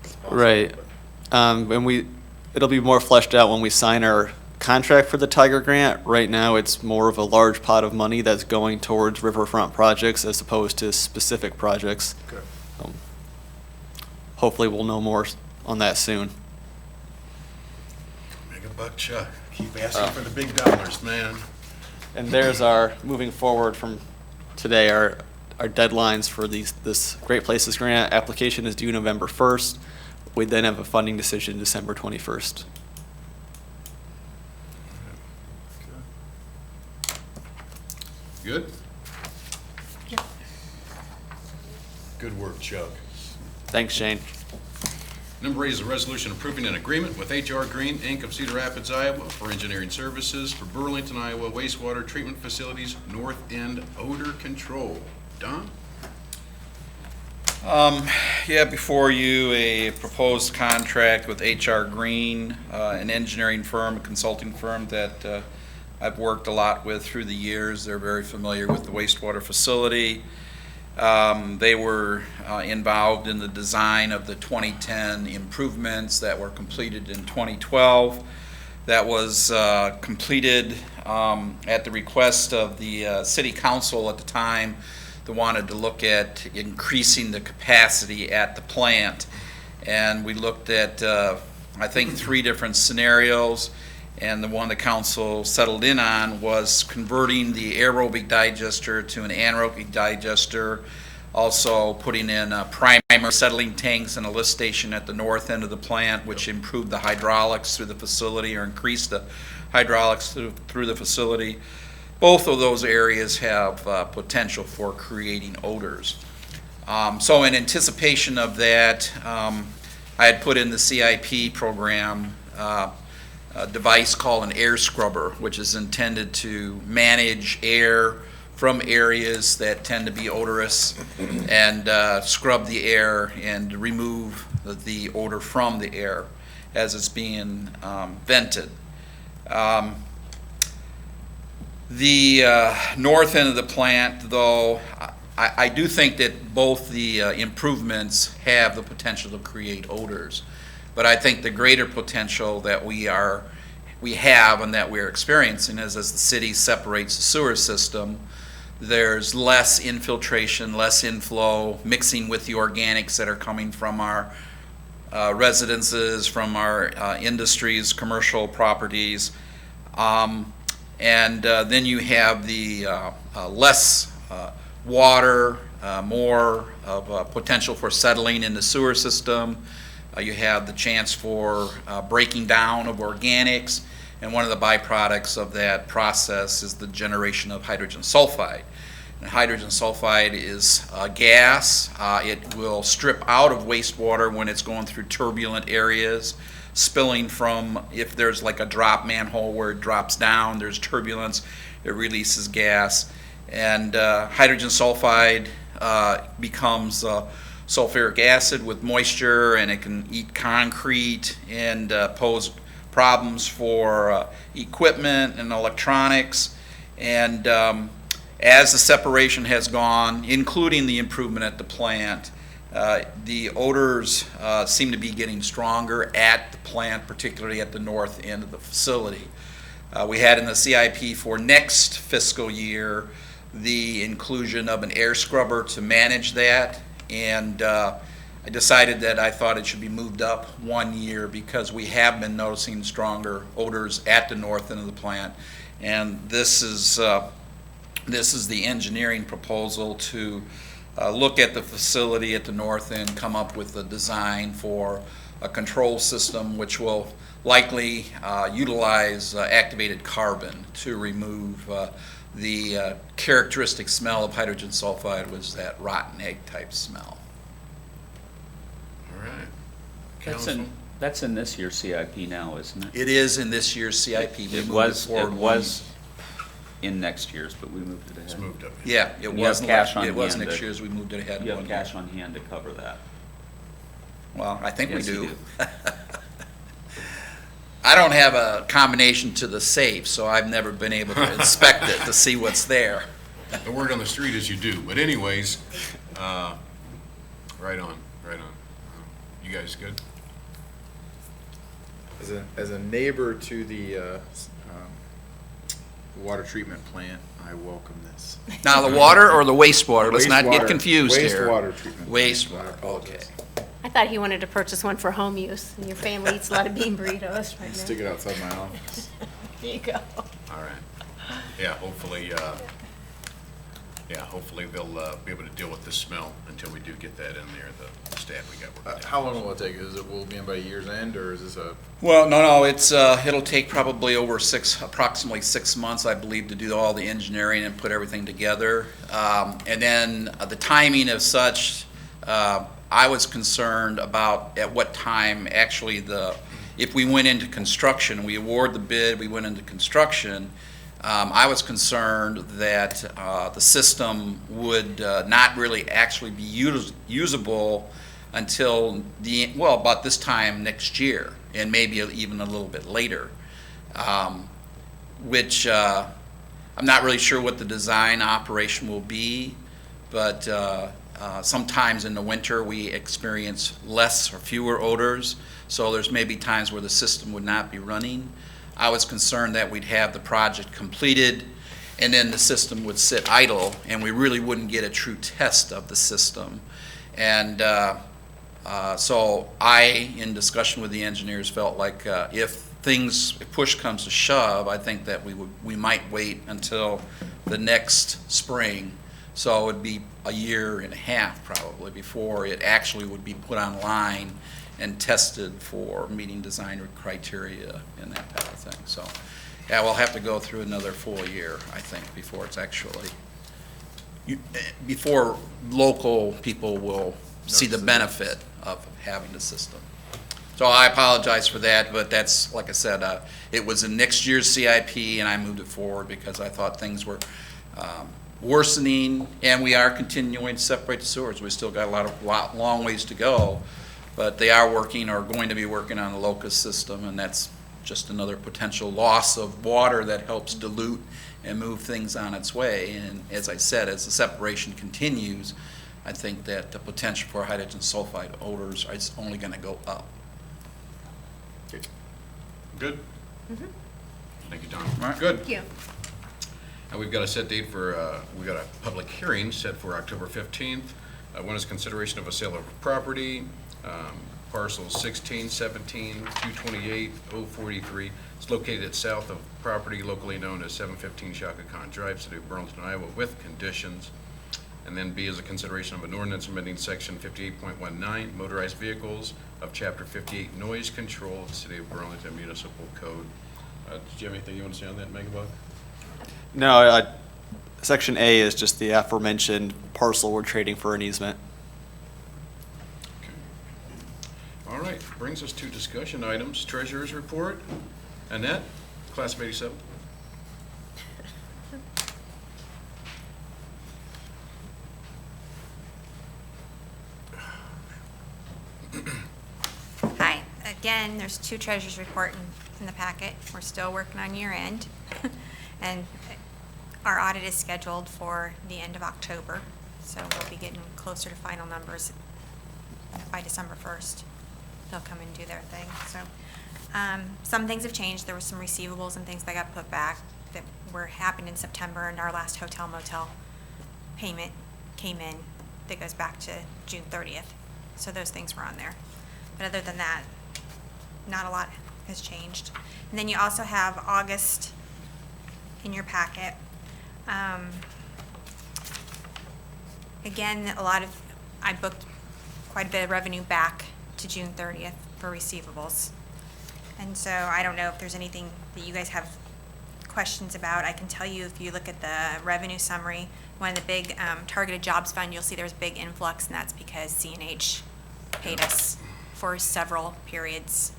Speaker 10: it's possible,
Speaker 9: Right.
Speaker 10: but-
Speaker 9: And it'll be more fleshed out when we sign our contract for the Tiger Grant. Right now, it's more of a large pot of money that's going towards riverfront projects as opposed to specific projects.
Speaker 10: Okay.
Speaker 9: Hopefully, we'll know more on that soon.
Speaker 1: Megabuck Chuck. Keep asking for the big dollars, man.
Speaker 9: And there's moving forward from today, our deadlines for this Great Places Grant. Application is due November 1st. We then have a funding decision December 21st.
Speaker 1: Good? Good work, Chuck.
Speaker 9: Thanks, Shane.
Speaker 1: Number 8 is a resolution approving an agreement with H.R. Green, Inc. of Cedar Rapids, Iowa, for engineering services for Burlington, Iowa wastewater treatment facilities north end odor control. Don?
Speaker 7: Yeah, before you, a proposed contract with H.R. Green, an engineering firm, a consulting firm that I've worked a lot with through the years. They're very familiar with the wastewater facility. They were involved in the design of the 2010 improvements that were completed in 2012. That was completed at the request of the city council at the time. They wanted to look at increasing the capacity at the plant. And we looked at I think, 3 different scenarios, and the one the council settled in on was converting the aerobic digester to an anaerobic digester, also putting in primary settling tanks and a lift station at the north end of the plant, which improved the hydraulics through the facility or increased the hydraulics through the facility. Both of those areas have potential for creating odors. So in anticipation of that, I had put in the CIP program a device called an air scrubber, which is intended to manage air from areas that tend to be odorous and scrub the air and remove the odor from the air as it's being vented. The north end of the plant, though, I do think that both the improvements have the potential to create odors. But I think the greater potential that we have and that we're experiencing is as the city separates the sewer system, there's less infiltration, less inflow, mixing with the organics that are coming from our residences, from our industries, commercial properties. And then you have the less water, more of potential for settling in the sewer system. You have the chance for breaking down of organics, and one of the byproducts of that process is the generation of hydrogen sulfide. And hydrogen sulfide is a gas. It will strip out of wastewater when it's going through turbulent areas, spilling from, if there's like a drop manhole where it drops down, there's turbulence, it releases gas. And hydrogen sulfide becomes sulfuric acid with moisture, and it can eat concrete and pose problems for equipment and electronics. And as the separation has gone, including the improvement at the plant, the odors seem to be getting stronger at the plant, particularly at the north end of the facility. We had in the CIP for next fiscal year the inclusion of an air scrubber to manage that, and I decided that I thought it should be moved up 1 year because we have been noticing stronger odors at the north end of the plant. And this is the engineering proposal to look at the facility at the north end, come up with a design for a control system which will likely utilize activated carbon to remove the characteristic smell of hydrogen sulfide, was that rotten egg type smell.
Speaker 1: All right.
Speaker 4: That's in this year's CIP now, isn't it?
Speaker 7: It is in this year's CIP. We
Speaker 4: It
Speaker 7: moved
Speaker 4: was
Speaker 7: forward one
Speaker 4: in next year's, but we moved it ahead.
Speaker 1: It's moved up.
Speaker 7: Yeah, it
Speaker 4: You
Speaker 7: wasn't
Speaker 4: have cash
Speaker 7: last
Speaker 4: on
Speaker 7: year, it was
Speaker 4: hand
Speaker 7: next
Speaker 4: to-
Speaker 7: year's, we moved it ahead.
Speaker 4: You have
Speaker 7: 1 year.
Speaker 4: cash on hand to cover that.
Speaker 7: Well, I think we
Speaker 4: Yes, you
Speaker 7: do.
Speaker 4: do.
Speaker 7: I don't have a combination to the safe, so I've never been able to inspect it to see what's there.
Speaker 1: The word on the street is you do, but anyways, right on, right on. You guys good?
Speaker 10: As a neighbor to the water treatment plant, I welcome this.
Speaker 7: Now, the water or the wastewater? Let's not get
Speaker 10: Wastewater-
Speaker 7: confused here.
Speaker 10: Wastewater treatment. plant. I
Speaker 7: Wastewater,
Speaker 10: apologize.
Speaker 7: okay.
Speaker 6: I thought he wanted to purchase one for home use, and your family eats a lot of bean burritos right
Speaker 10: Stick
Speaker 6: now.
Speaker 10: it outside my office.
Speaker 6: There you go.
Speaker 1: All right. Yeah, hopefully they'll be able to deal with the smell until we do get that in there, the staff we got working.
Speaker 10: How long will it take? Will it be in by year's end, or is this a?
Speaker 7: Well, no, it's, it'll take probably over approximately 6 months, I believe, to do all the engineering and put everything together. And then the timing of such, I was concerned about at what time actually if we went into construction, we award the bid, we went into construction, I was concerned that the system would not really actually be usable until about this time next year, and maybe even a little bit later, which I'm not really sure what the design operation will be, but sometimes in the winter we experience less or fewer odors, so there's maybe times where the system would not be running. I was concerned that we'd have the project completed and then the system would sit idle and we really wouldn't get a true test of the system. And So I, in discussion with the engineers, felt like if push comes to shove, I think that we might wait until the next spring. So it'd be a year and a half probably before it actually would be put online and tested for meeting design criteria and that type of thing. So, yeah, we'll have to go through another full year, I think, before it's actually, before local people will see the benefit of having the system. So I apologize for that, but that's, like I said, it was in next year's CIP, and I moved it forward because I thought things were worsening, and we are continuing to separate the sewers. We still got a long ways to go, but they are working or going to be working on the locust system, and that's just another potential loss of water that helps dilute and move things on its way. And as I said, as the separation continues, I think that the potential for hydrogen sulfide odors is only going to go up.
Speaker 1: Good? Thank you, Don.
Speaker 7: Right.
Speaker 1: Good.
Speaker 6: Thank you.
Speaker 1: And we've got a set date for, we've got a public hearing set for October 15th. One is consideration of a sale of property, parcels 16, 17, 228, 043. It's located south of property locally known as 715 Shaka Khan Drive, City of Burlington, Iowa, with conditions. And then B is a consideration of an ordinance amending section 58.19, motorized vehicles of chapter 58, noise control of the City of Burlington Municipal Code. Did you have anything you want to say on that, Megabug?
Speaker 9: No, section A is just the aforementioned parcel we're trading for an easement.
Speaker 1: Okay. All right, brings us to discussion items. Treasurer's report. Annette, class of 87.
Speaker 11: Hi. Again, there's two treasurers' report in the packet. We're still working on year end. And our audit is scheduled for the end of October. So we'll be getting closer to final numbers by December 1st. They'll come and do their thing. So some things have changed. There were some receivables and things that got put back that were happened in September, and our last hotel motel payment came in that goes back to June 30th. So those things were on there. But other than that, not a lot has changed. And then you also have August in your packet. Again, I booked quite a bit of revenue back to June 30th for receivables. And so I don't know if there's anything that you guys have questions about. I can tell you, if you look at the revenue summary, one of the big targeted jobs fund, you'll see there's big influx, and that's because CNH paid us for several periods,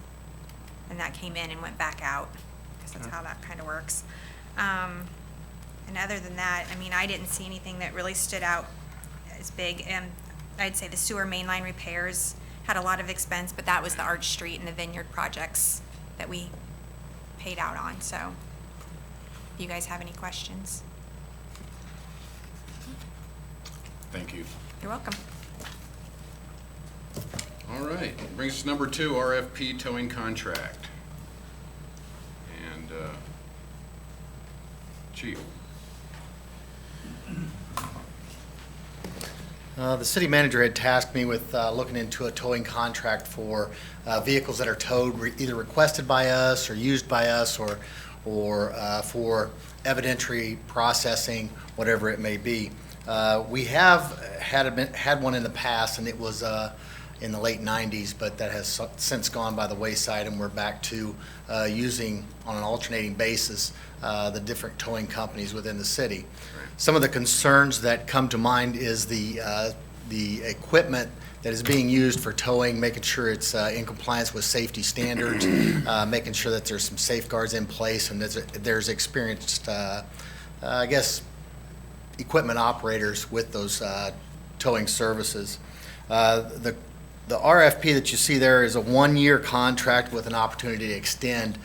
Speaker 11: and that came in and went back out, because that's how that kind of works. And other than that, I mean, I didn't see anything that really stood out as big. I'd say the sewer mainline repairs had a lot of expense, but that was the Arch Street and the Vineyard projects that we paid out on. So, do you guys have any questions?
Speaker 1: Thank you.
Speaker 11: You're welcome.
Speaker 1: All right, brings us to number 2, RFP towing contract. And Chief.
Speaker 8: The city manager had tasked me with looking into a towing contract for vehicles that are towed, either requested by us or used by us, or for evidentiary processing, whatever it may be. We have had one in the past, and it was in the late 90s, but that has since gone by the wayside, and we're back to using, on an alternating basis, the different towing companies within the city. Some of the concerns that come to mind is the equipment that is being used for towing, making sure it's in compliance with safety standards, making sure that there's some safeguards in place, and there's experienced, I guess, equipment operators with those towing services. The RFP that you see there is a 1-year contract with an opportunity to extend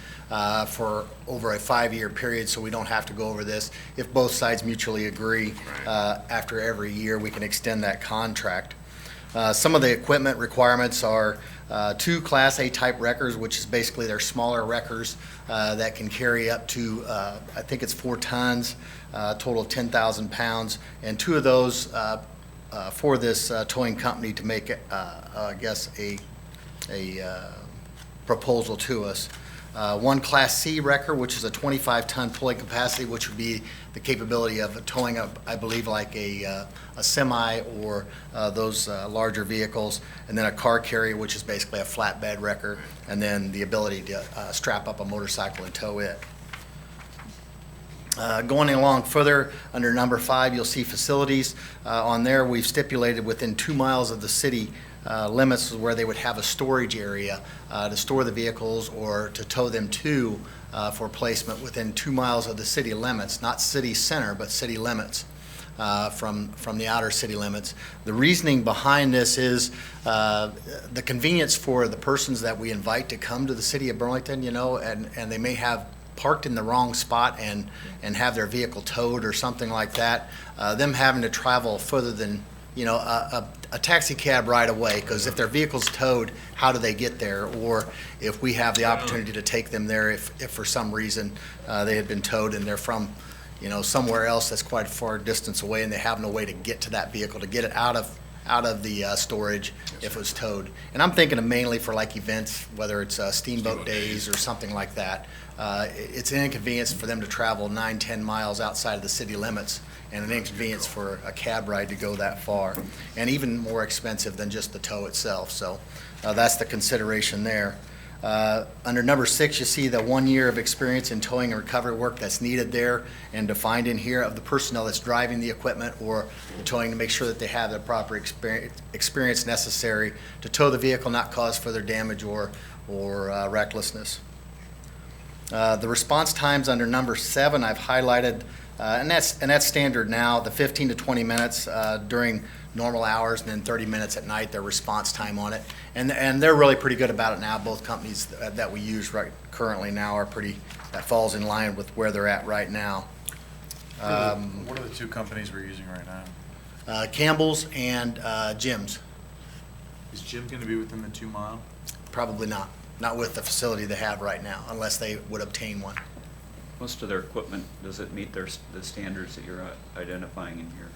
Speaker 8: for over a 5-year period, so we don't have to go over this. If both sides mutually agree, after every year, we can extend that contract. Some of the equipment requirements are 2 Class A type wreckers, which is basically they're smaller wreckers that can carry up to, I think it's 4 tons, total of 10,000 pounds, and 2 of those for this towing company to make, I guess, a proposal to us. One Class C wrecker, which is a 25-ton pulling capacity, which would be the capability of towing up, I believe, like a semi or those larger vehicles, and then a car carrier, which is basically a flatbed wrecker, and then the ability to strap up a motorcycle and tow it. Going along further, under number 5, you'll see facilities. On there, we've stipulated within 2 miles of the city limits where they would have a storage area to store the vehicles or to tow them to for placement within 2 miles of the city limits, not city center, but city limits. From the outer city limits. The reasoning behind this is the convenience for the persons that we invite to come to the city of Burlington, and they may have parked in the wrong spot and have their vehicle towed or something like that. Them having to travel further than, a taxi cab right away, because if their vehicle's towed, how do they get there? Or if we have the opportunity to take them there, if for some reason they had been towed and they're from somewhere else that's quite a far distance away, and they have no way to get to that vehicle, to get it out of the storage if it was towed. And I'm thinking of mainly for like events, whether it's steamboat days or something like that. It's an inconvenience for them to travel 9-10 miles outside of the city limits, and an inconvenience for a cab ride to go that far, and even more expensive than just the tow itself. So that's the consideration there. Under number 6, you see the 1 year of experience in towing and recovery work that's needed there and defined in here of the personnel that's driving the equipment or the towing, to make sure that they have the proper experience necessary to tow the vehicle, not cause further damage or recklessness. The response times under number 7 I've highlighted, and that's standard now, the 15 to 20 minutes during normal hours, and then 30 minutes at night, their response time on it. And they're really pretty good about it now. Both companies that we use currently now that falls in line with where they're at right now.
Speaker 10: What are the 2 companies we're using right now?
Speaker 8: Campbell's and Jim's.
Speaker 10: Is Jim going to be within the 2 mile?
Speaker 8: Probably not. Not with the facility they have right now, unless they would obtain one.
Speaker 4: Most of their equipment, does it meet the standards that you're identifying in here?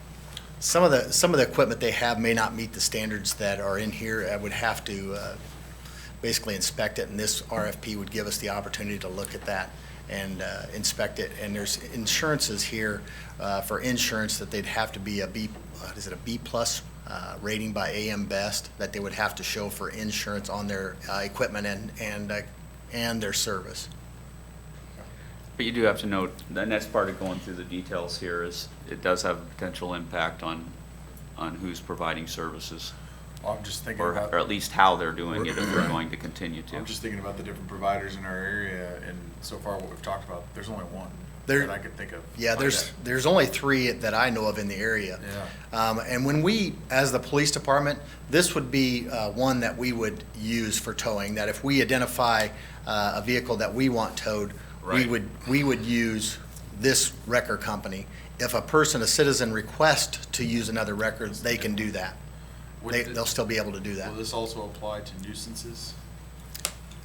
Speaker 8: Some of the equipment they have may not meet the standards that are in here. I would have to basically inspect it, and this RFP would give us the opportunity to look at that and inspect it. And there's insurances here for insurance that they'd have to be a B plus rating by AM Best that they would have to show for insurance on their equipment and their service.
Speaker 4: But you do have to note, and that's part of going through the details here, is it does have a potential impact on who's providing services,
Speaker 10: I'm just thinking
Speaker 4: or
Speaker 10: about.
Speaker 4: at least how they're doing it if they're going to continue to.
Speaker 10: I'm just thinking about the different providers in our area, and so far what we've talked about, there's only one
Speaker 8: There-
Speaker 10: that I could think of.
Speaker 8: Yeah,
Speaker 10: like that.
Speaker 8: there's only 3 that I know of in the area. And when we, as the police department, this would be one that we would use for towing, that if we identify a vehicle that we want towed,
Speaker 1: Right.
Speaker 8: we would use this wrecker company. If a citizen requests to use another wrecker, they can do that. They'll still be able to do that.
Speaker 10: Will this also apply to nuisances?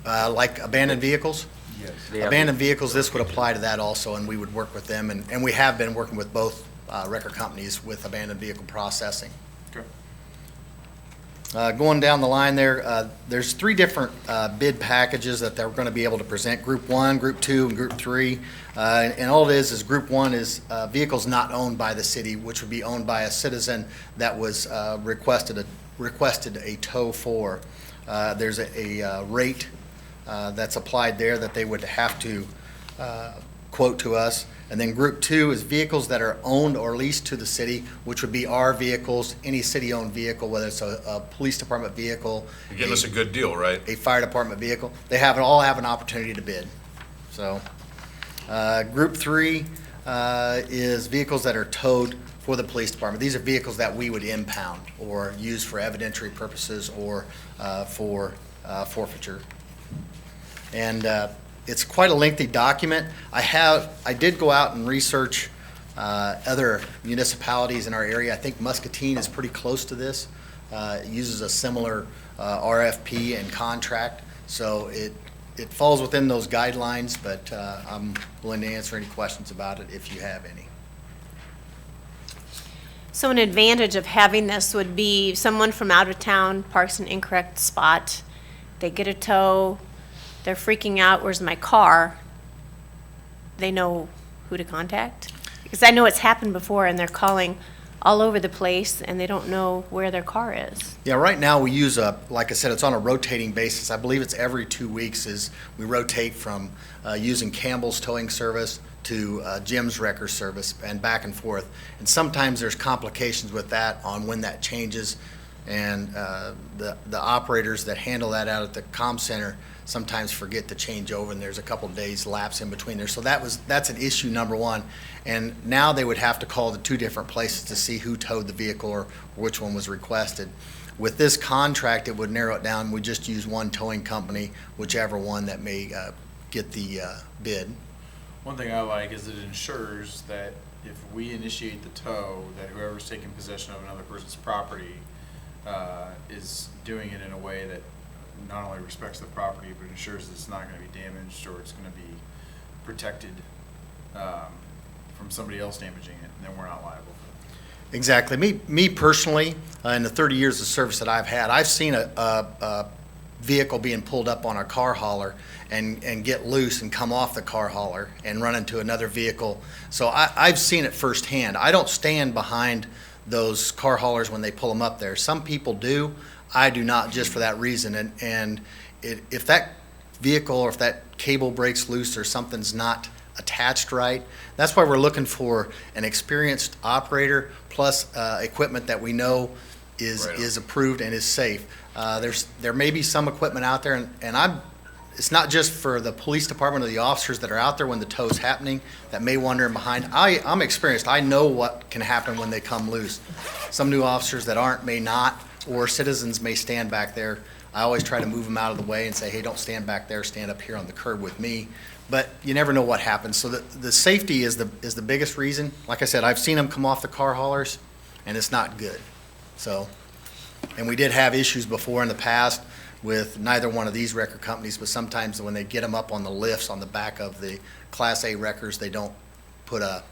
Speaker 8: Like abandoned vehicles?
Speaker 10: Yes.
Speaker 4: They have-
Speaker 8: Abandoned vehicles, this would apply to that also, and we would work with them, and we have been working with both wrecker companies with abandoned vehicle processing.
Speaker 10: Okay.
Speaker 8: Going down the line there, there's 3 different bid packages that they're going to be able to present, Group 1, Group 2, and Group 3. And all it is Group 1 is vehicles not owned by the city, which would be owned by a citizen that was requested a tow for. There's a rate that's applied there that they would have to quote to us. And then Group 2 is vehicles that are owned or leased to the city, which would be our vehicles, any city-owned vehicle, whether it's a police department vehicle.
Speaker 1: You're getting us a good deal, right?
Speaker 8: A fire department vehicle. They all have an opportunity to bid. So, Group 3 is vehicles that are towed for the police department. These are vehicles that we would impound or use for evidentiary purposes or for forfeiture. And it's quite a lengthy document. I did go out and research other municipalities in our area. I think Muscatine is pretty close to this. It uses a similar RFP and contract, so it falls within those guidelines, but I'm willing to answer any questions about it if you have any.
Speaker 6: So an advantage of having this would be someone from out of town parks an incorrect spot, they get a tow, they're freaking out, where's my car? They know who to contact? Because I know it's happened before and they're calling all over the place and they don't know where their car is.
Speaker 8: Yeah, right now we use like I said, it's on a rotating basis. I believe it's every 2 weeks is we rotate from using Campbell's towing service to Jim's wrecker service and back and forth. And sometimes there's complications with that on when that changes. And the operators that handle that out at the comm center sometimes forget to change over, and there's a couple days lapse in between there. So that's an issue number one. And now they would have to call the 2 different places to see who towed the vehicle or which one was requested. With this contract, it would narrow it down. We just use one towing company, whichever one that may get the bid.
Speaker 10: One thing I like is it ensures that if we initiate the tow, that whoever's taking possession of another person's property is doing it in a way that not only respects the property, but ensures that it's not going to be damaged or it's going to be protected from somebody else damaging it, and then we're not liable for it.
Speaker 8: Exactly. Me personally, in the 30 years of service that I've had, I've seen a vehicle being pulled up on a car hauler and get loose and come off the car hauler and run into another vehicle. So I've seen it firsthand. I don't stand behind those car haulers when they pull them up there. Some people do. I do not, just for that reason. And if that vehicle or if that cable breaks loose or something's not attached right, that's why we're looking for an experienced operator plus equipment that we know is approved and is safe. There may be some equipment out there, and it's not just for the police department or the officers that are out there when the tow's happening that may wander in behind. I'm experienced. I know what can happen when they come loose. Some new officers that aren't may not, or citizens may stand back there. I always try to move them out of the way and say, hey, don't stand back there, stand up here on the curb with me. But you never know what happens. So the safety is the biggest reason. Like I said, I've seen them come off the car haulers, and it's not good. So, and we did have issues before in the past with neither one of these wrecker companies, but sometimes when they get them up on the lifts on the back of the Class A wreckers, they don't put a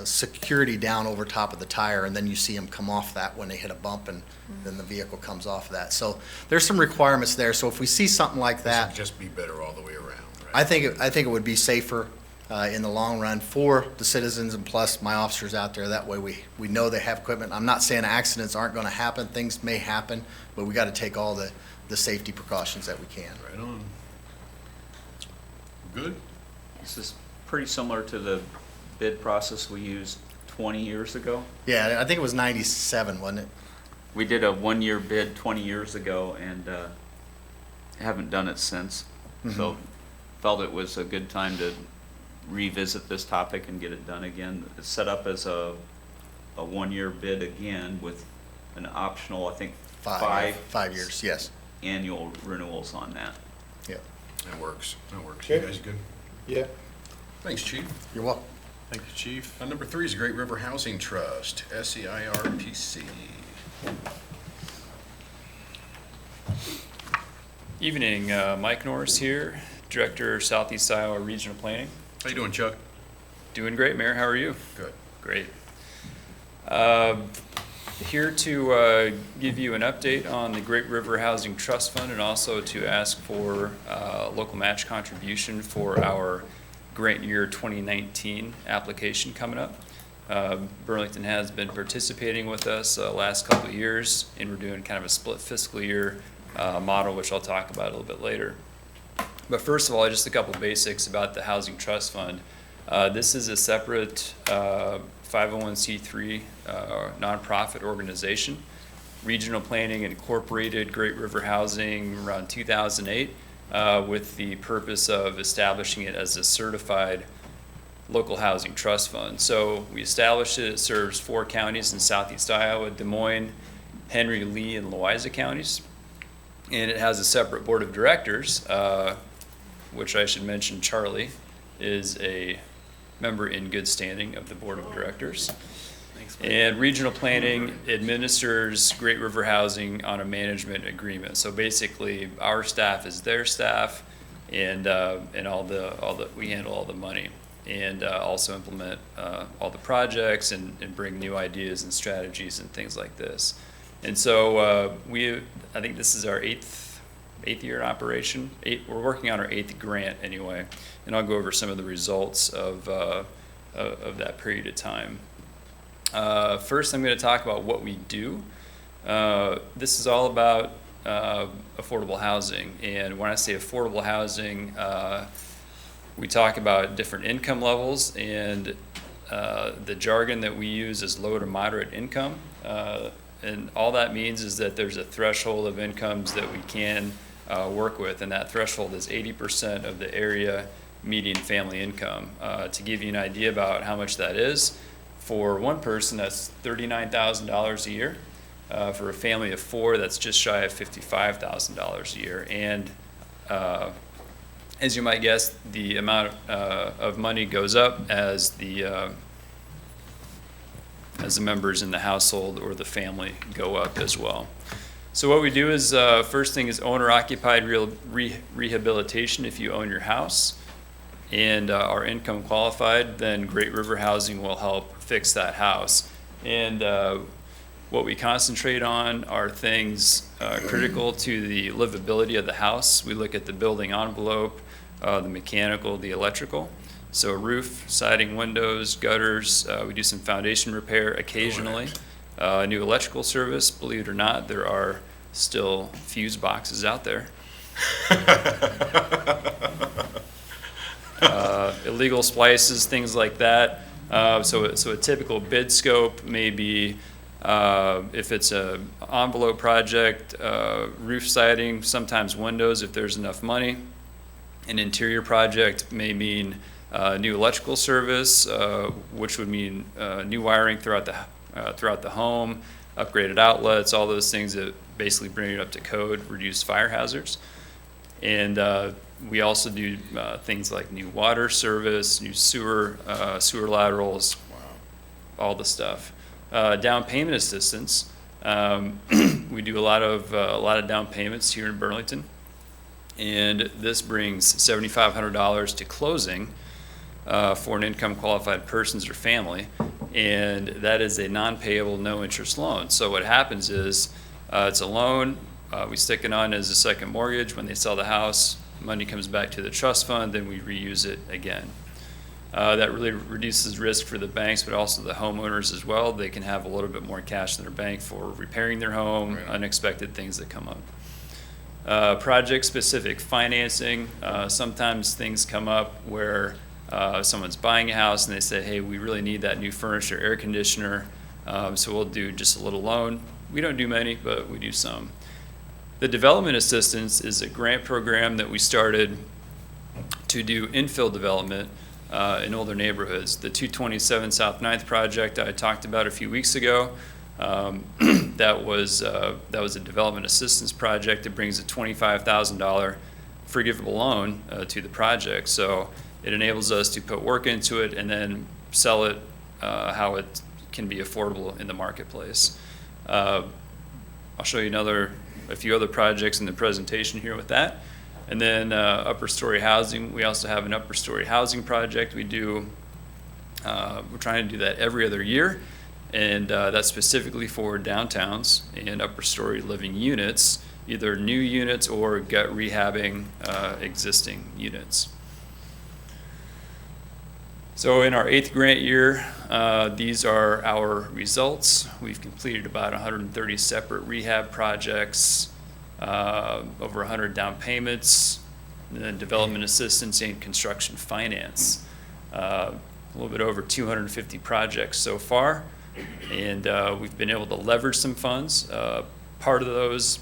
Speaker 8: security down over top of the tire, and then you see them come off that when they hit a bump, and then the vehicle comes off of that. So there's some requirements there. So if we see something like that,
Speaker 1: This would just be better all the way around, right?
Speaker 8: I think it would be safer in the long run for the citizens and plus my officers out there. That way we know they have equipment. I'm not saying accidents aren't going to happen. Things may happen, but we got to take all the safety precautions that we can.
Speaker 1: Right on. Good?
Speaker 4: This is pretty similar to the bid process we used 20 years ago.
Speaker 8: Yeah, I think it was 97, wasn't it?
Speaker 4: We did a 1-year bid 20 years ago and haven't done it since. So felt it was a good time to revisit this topic and get it done again. It's set up as a 1-year bid again with an optional, I think,
Speaker 8: 5 years, yes.
Speaker 4: annual renewals on that.
Speaker 8: Yeah.
Speaker 1: That works. That works.
Speaker 10: Okay.
Speaker 1: You guys good?
Speaker 10: Yeah.
Speaker 1: Thanks, Chief.
Speaker 8: You're welcome.
Speaker 10: Thank you, Chief.
Speaker 1: Number 3 is Great River Housing Trust, SEIRPC.
Speaker 12: Evening, Mike Norris here, Director Southeast Iowa Regional Planning.
Speaker 1: How you doing, Chuck?
Speaker 12: Doing great, Mayor, how are you?
Speaker 1: Good.
Speaker 12: Great. Here to give you an update on the Great River Housing Trust Fund and also to ask for local match contribution for our grant year 2019 application coming up. Burlington has been participating with us last couple of years, and we're doing kind of a split fiscal year model, which I'll talk about a little bit later. But first of all, just a couple basics about the Housing Trust Fund. This is a separate 501c3 nonprofit organization. Regional Planning incorporated Great River Housing around 2008 with the purpose of establishing it as a certified local housing trust fund. So we established it. It serves 4 counties in southeast Iowa: Des Moines, Henry, Lee, and Louisa counties. And it has a separate board of directors, which I should mention Charlie is a member in good standing of the board of directors. And Regional Planning administers Great River Housing on a management agreement. So basically, our staff is their staff, and we handle all the money. and also implement all the projects and bring new ideas and strategies and things like this. And so I think this is our eighth year in operation. We're working on our 8th grant anyway, and I'll go over some of the results of that period of time. First, I'm going to talk about what we do. This is all about affordable housing, and when I say affordable housing, we talk about different income levels, and the jargon that we use is low to moderate income. And all that means is that there's a threshold of incomes that we can work with, and that threshold is 80% of the area median family income. To give you an idea about how much that is, for one person, that's $39,000 a year. For a family of 4, that's just shy of $55,000 a year. And as you might guess, the amount of money goes up as the members in the household or the family go up as well. So what we do is, first thing is owner-occupied rehabilitation. If you own your house and are income qualified, then Great River Housing will help fix that house. And what we concentrate on are things critical to the livability of the house. We look at the building envelope, the mechanical, the electrical. So roof, siding, windows, gutters. We do some foundation repair occasionally. New electrical service. Believe it or not, there are still fuse boxes out there. Illegal splices, things like that. So a typical bid scope may be, if it's an envelope project, roof siding, sometimes windows if there's enough money. An interior project may mean new electrical service, which would mean new wiring throughout the home, upgraded outlets, all those things that basically bring it up to code, reduce fire hazards. And we also do things like new water service, new sewer laterals, all the stuff. Down payment assistance. We do a lot of down payments here in Burlington, and this brings $7,500 to closing for an income qualified persons or family, and that is a non-payable, no-interest loan. So what happens is it's a loan. We stick it on as a second mortgage. When they sell the house, money comes back to the trust fund, then we reuse it again. That really reduces risk for the banks, but also the homeowners as well. They can have a little bit more cash in their bank for repairing their home, unexpected things that come up. Project-specific financing. Sometimes things come up where someone's buying a house and they say, hey, we really need that new furniture, air conditioner, so we'll do just a little loan. We don't do many, but we do some. The development assistance is a grant program that we started to do infill development in older neighborhoods. The 227 South 9th project I talked about a few weeks ago, that was a development assistance project. It brings a $25,000 forgivable loan to the project. So it enables us to put work into it and then sell it how it can be affordable in the marketplace. I'll show you a few other projects in the presentation here with that. And then upper story housing. We also have an upper story housing project. We're trying to do that every other year, and that's specifically for downtowns and upper story living units, either new units or gut rehabbing existing units. So in our 8th grant year, these are our results. We've completed about 130 separate rehab projects, over 100 down payments, and then development assistance and construction finance. A little bit over 250 projects so far, and we've been able to leverage some funds. Part of those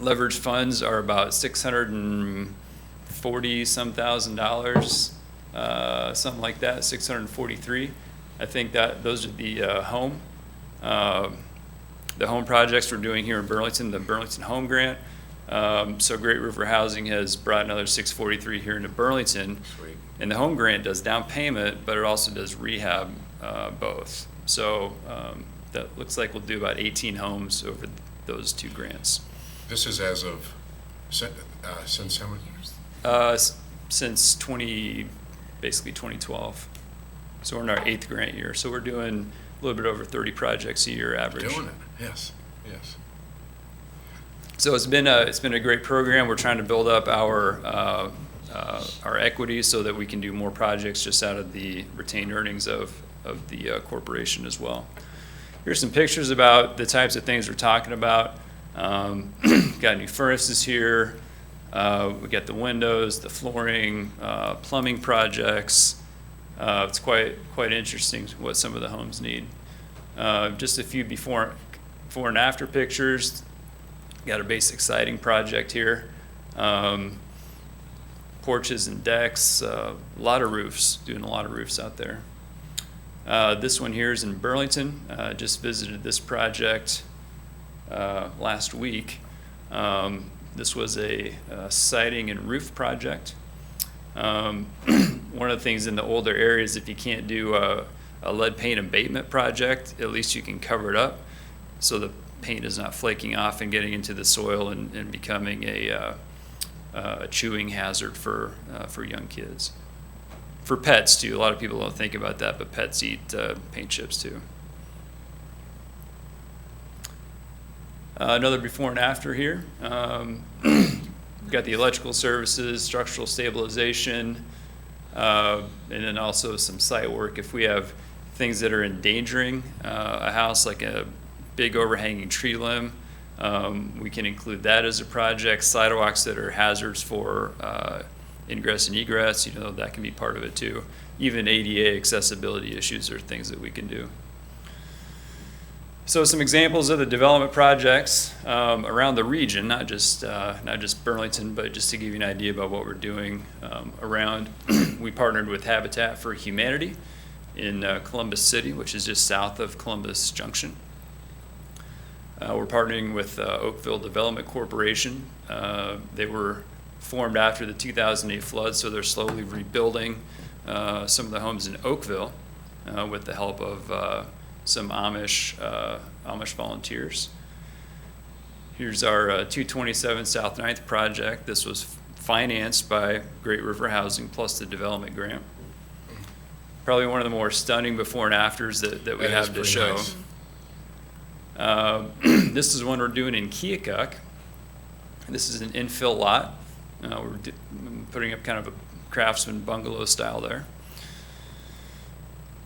Speaker 12: leveraged funds are about $640-some thousand, something like that, 643. I think that those are the home projects we're doing here in Burlington, the Burlington Home Grant. So Great River Housing has brought another 643 here into Burlington.
Speaker 1: Sweet.
Speaker 12: And the home grant does down payment, but it also does rehab, both. So that looks like we'll do about 18 homes over those 2 grants.
Speaker 1: This is as of, since how many years?
Speaker 12: Since 2012. basically 2012. So we're in our 8th grant year. So we're doing a little bit over 30 projects a year average.
Speaker 1: Doing it, yes, yes.
Speaker 12: So it's been a great program. We're trying to build up our equity so that we can do more projects just out of the retained earnings of the corporation as well. Here's some pictures about the types of things we're talking about. Got new furnaces here. We got the windows, the flooring, plumbing projects. It's quite interesting what some of the homes need. Just a few before and after pictures. Got a basic siding project here. Porches and decks, a lot of roofs, doing a lot of roofs out there. This one here is in Burlington. Just visited this project last week. This was a siding and roof project. One of the things in the older areas, if you can't do a lead paint abatement project, at least you can cover it up so the paint is not flaking off and getting into the soil and becoming a chewing hazard for young kids. For pets too. A lot of people don't think about that, but pets eat paint chips too. Another before and after here. We've got the electrical services, structural stabilization, and then also some site work. If we have things that are endangering a house, like a big overhanging tree limb, we can include that as a project. Sidewalks that are hazards for ingress and egress, that can be part of it too. Even ADA accessibility issues are things that we can do. So some examples of the development projects around the region, not just Burlington, but just to give you an idea about what we're doing around. We partnered with Habitat for Humanity in Columbus City, which is just south of Columbus Junction. We're partnering with Oakville Development Corporation. They were formed after the 2008 flood, so they're slowly rebuilding some of the homes in Oakville with the help of some Amish volunteers. Here's our 227 South 9th project. This was financed by Great River Housing plus the development grant. Probably one of the more stunning before and afters that we have to show. Nice. This is one we're doing in Keokuk. This is an infill lot. We're putting up kind of a craftsman bungalow style there.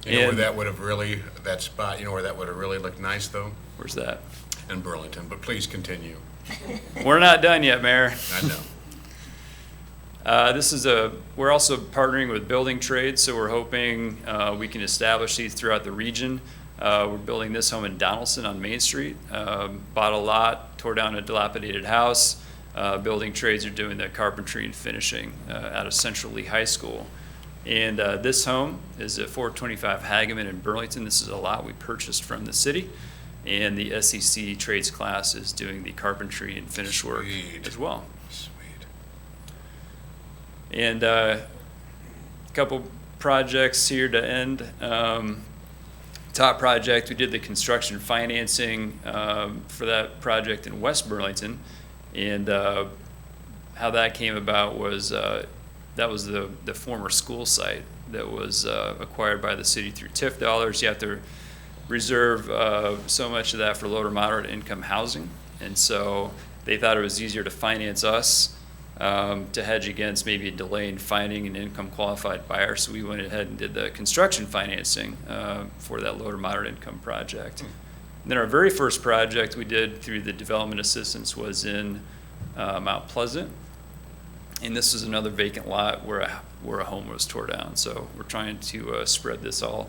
Speaker 1: You know where that would have really, that spot, you know where that would have really looked nice though?
Speaker 12: Where's that?
Speaker 1: In Burlington, but please continue.
Speaker 12: We're not done yet, Mayor.
Speaker 1: I know.
Speaker 12: We're also partnering with building trades, so we're hoping we can establish these throughout the region. We're building this home in Donaldson on Main Street. Bought a lot, tore down a dilapidated house. Building trades are doing the carpentry and finishing out of Central Lee High School. And this home is at 425 Hageman in Burlington. This is a lot we purchased from the city. And the SEC trades class is doing the carpentry and finish work as well.
Speaker 1: Sweet.
Speaker 12: And a couple projects here to end. Top project, we did the construction financing for that project in West Burlington. And how that came about was that was the former school site that was acquired by the city through TIF dollars. You have to reserve so much of that for low to moderate income housing. And so they thought it was easier to finance us to hedge against maybe a delay in finding an income qualified buyer. So we went ahead and did the construction financing for that low to moderate income project. And then our very first project we did through the development assistance was in Mount Pleasant. And this is another vacant lot where a home was tore down. So we're trying to spread this all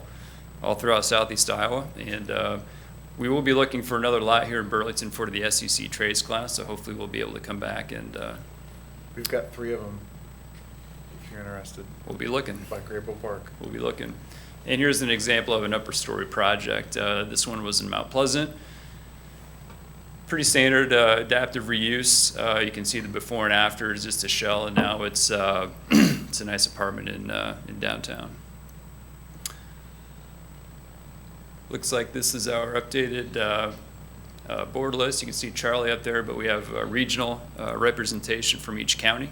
Speaker 12: throughout southeast Iowa. And we will be looking for another lot here in Burlington for the SEC trades class. So hopefully we'll be able to come back and
Speaker 10: We've got 3 of them, if you're interested.
Speaker 12: we'll be looking.
Speaker 10: By Grapeville Park.
Speaker 12: We'll be looking. And here's an example of an upper story project. This one was in Mount Pleasant. Pretty standard adaptive reuse. You can see the before and after is just a shell, and now it's it's a nice apartment in downtown. Looks like this is our updated board list. You can see Charlie up there, but we have regional representation from each county,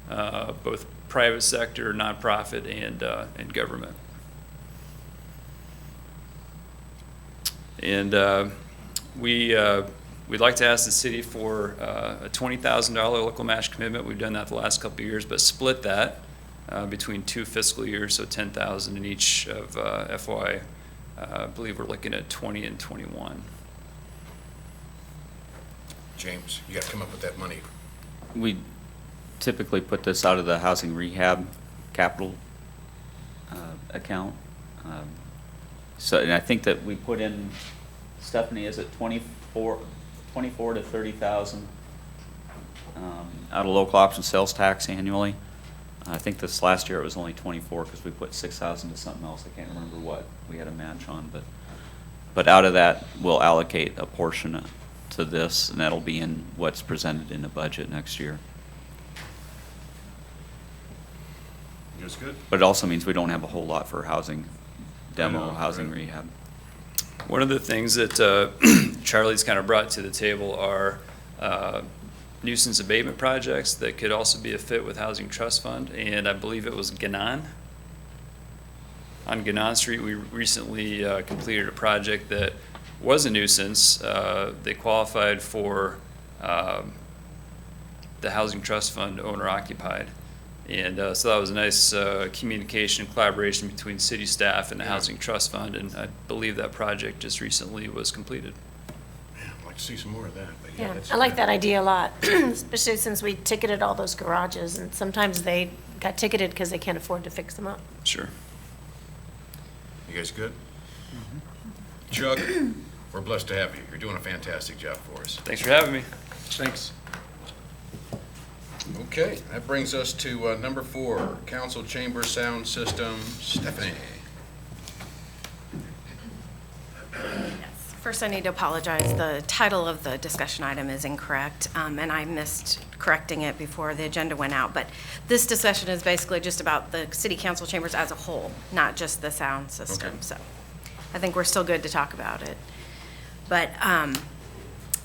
Speaker 12: both private sector, nonprofit, and government. And we'd like to ask the city for a $20,000 local match commitment. We've done that the last couple of years, but split that between 2 fiscal years, so $10,000 in each of FY. I believe we're looking at 20 and 21.
Speaker 1: James, you gotta come up with that money.
Speaker 4: We typically put this out of the housing rehab capital account. So, and I think that we put in, Stephanie, is it 24 to 30,000 out of local option sales tax annually? I think this last year it was only 24 because we put 6,000 to something else. I can't remember what we had a match on, but out of that we'll allocate a portion to this, and that'll be in what's presented in the budget next year.
Speaker 1: That's good.
Speaker 4: But it also means we don't have a whole lot for housing demo, housing
Speaker 1: right.
Speaker 4: rehab.
Speaker 12: One of the things that Charlie's kind of brought to the table are nuisance abatement projects that could also be a fit with Housing Trust Fund, and I believe it was Ganon. On Ganon Street, we recently completed a project that was a nuisance. They qualified for the Housing Trust Fund owner occupied. And so that was a nice communication, collaboration between city staff and the Housing Trust Fund, and I believe that project just recently was completed.
Speaker 1: Man, I'd like to see some more of that, but
Speaker 6: Yeah,
Speaker 1: that's.
Speaker 6: I like that idea a lot, especially since we ticketed all those garages, and sometimes they got ticketed because they can't afford to fix them up.
Speaker 12: Sure.
Speaker 1: You guys good? Chuck, we're blessed to have you. You're doing a fantastic job for us.
Speaker 12: Thanks for having me.
Speaker 1: Thanks. Okay, that brings us to number 4, council chamber sound system. Stephanie.
Speaker 13: First, I need to apologize. The title of the discussion item is incorrect, and I missed correcting it before the agenda went out. But this discussion is basically just about the city council chambers as a whole, not just the sound system.
Speaker 1: Okay.
Speaker 13: So I think we're still good to talk about it. But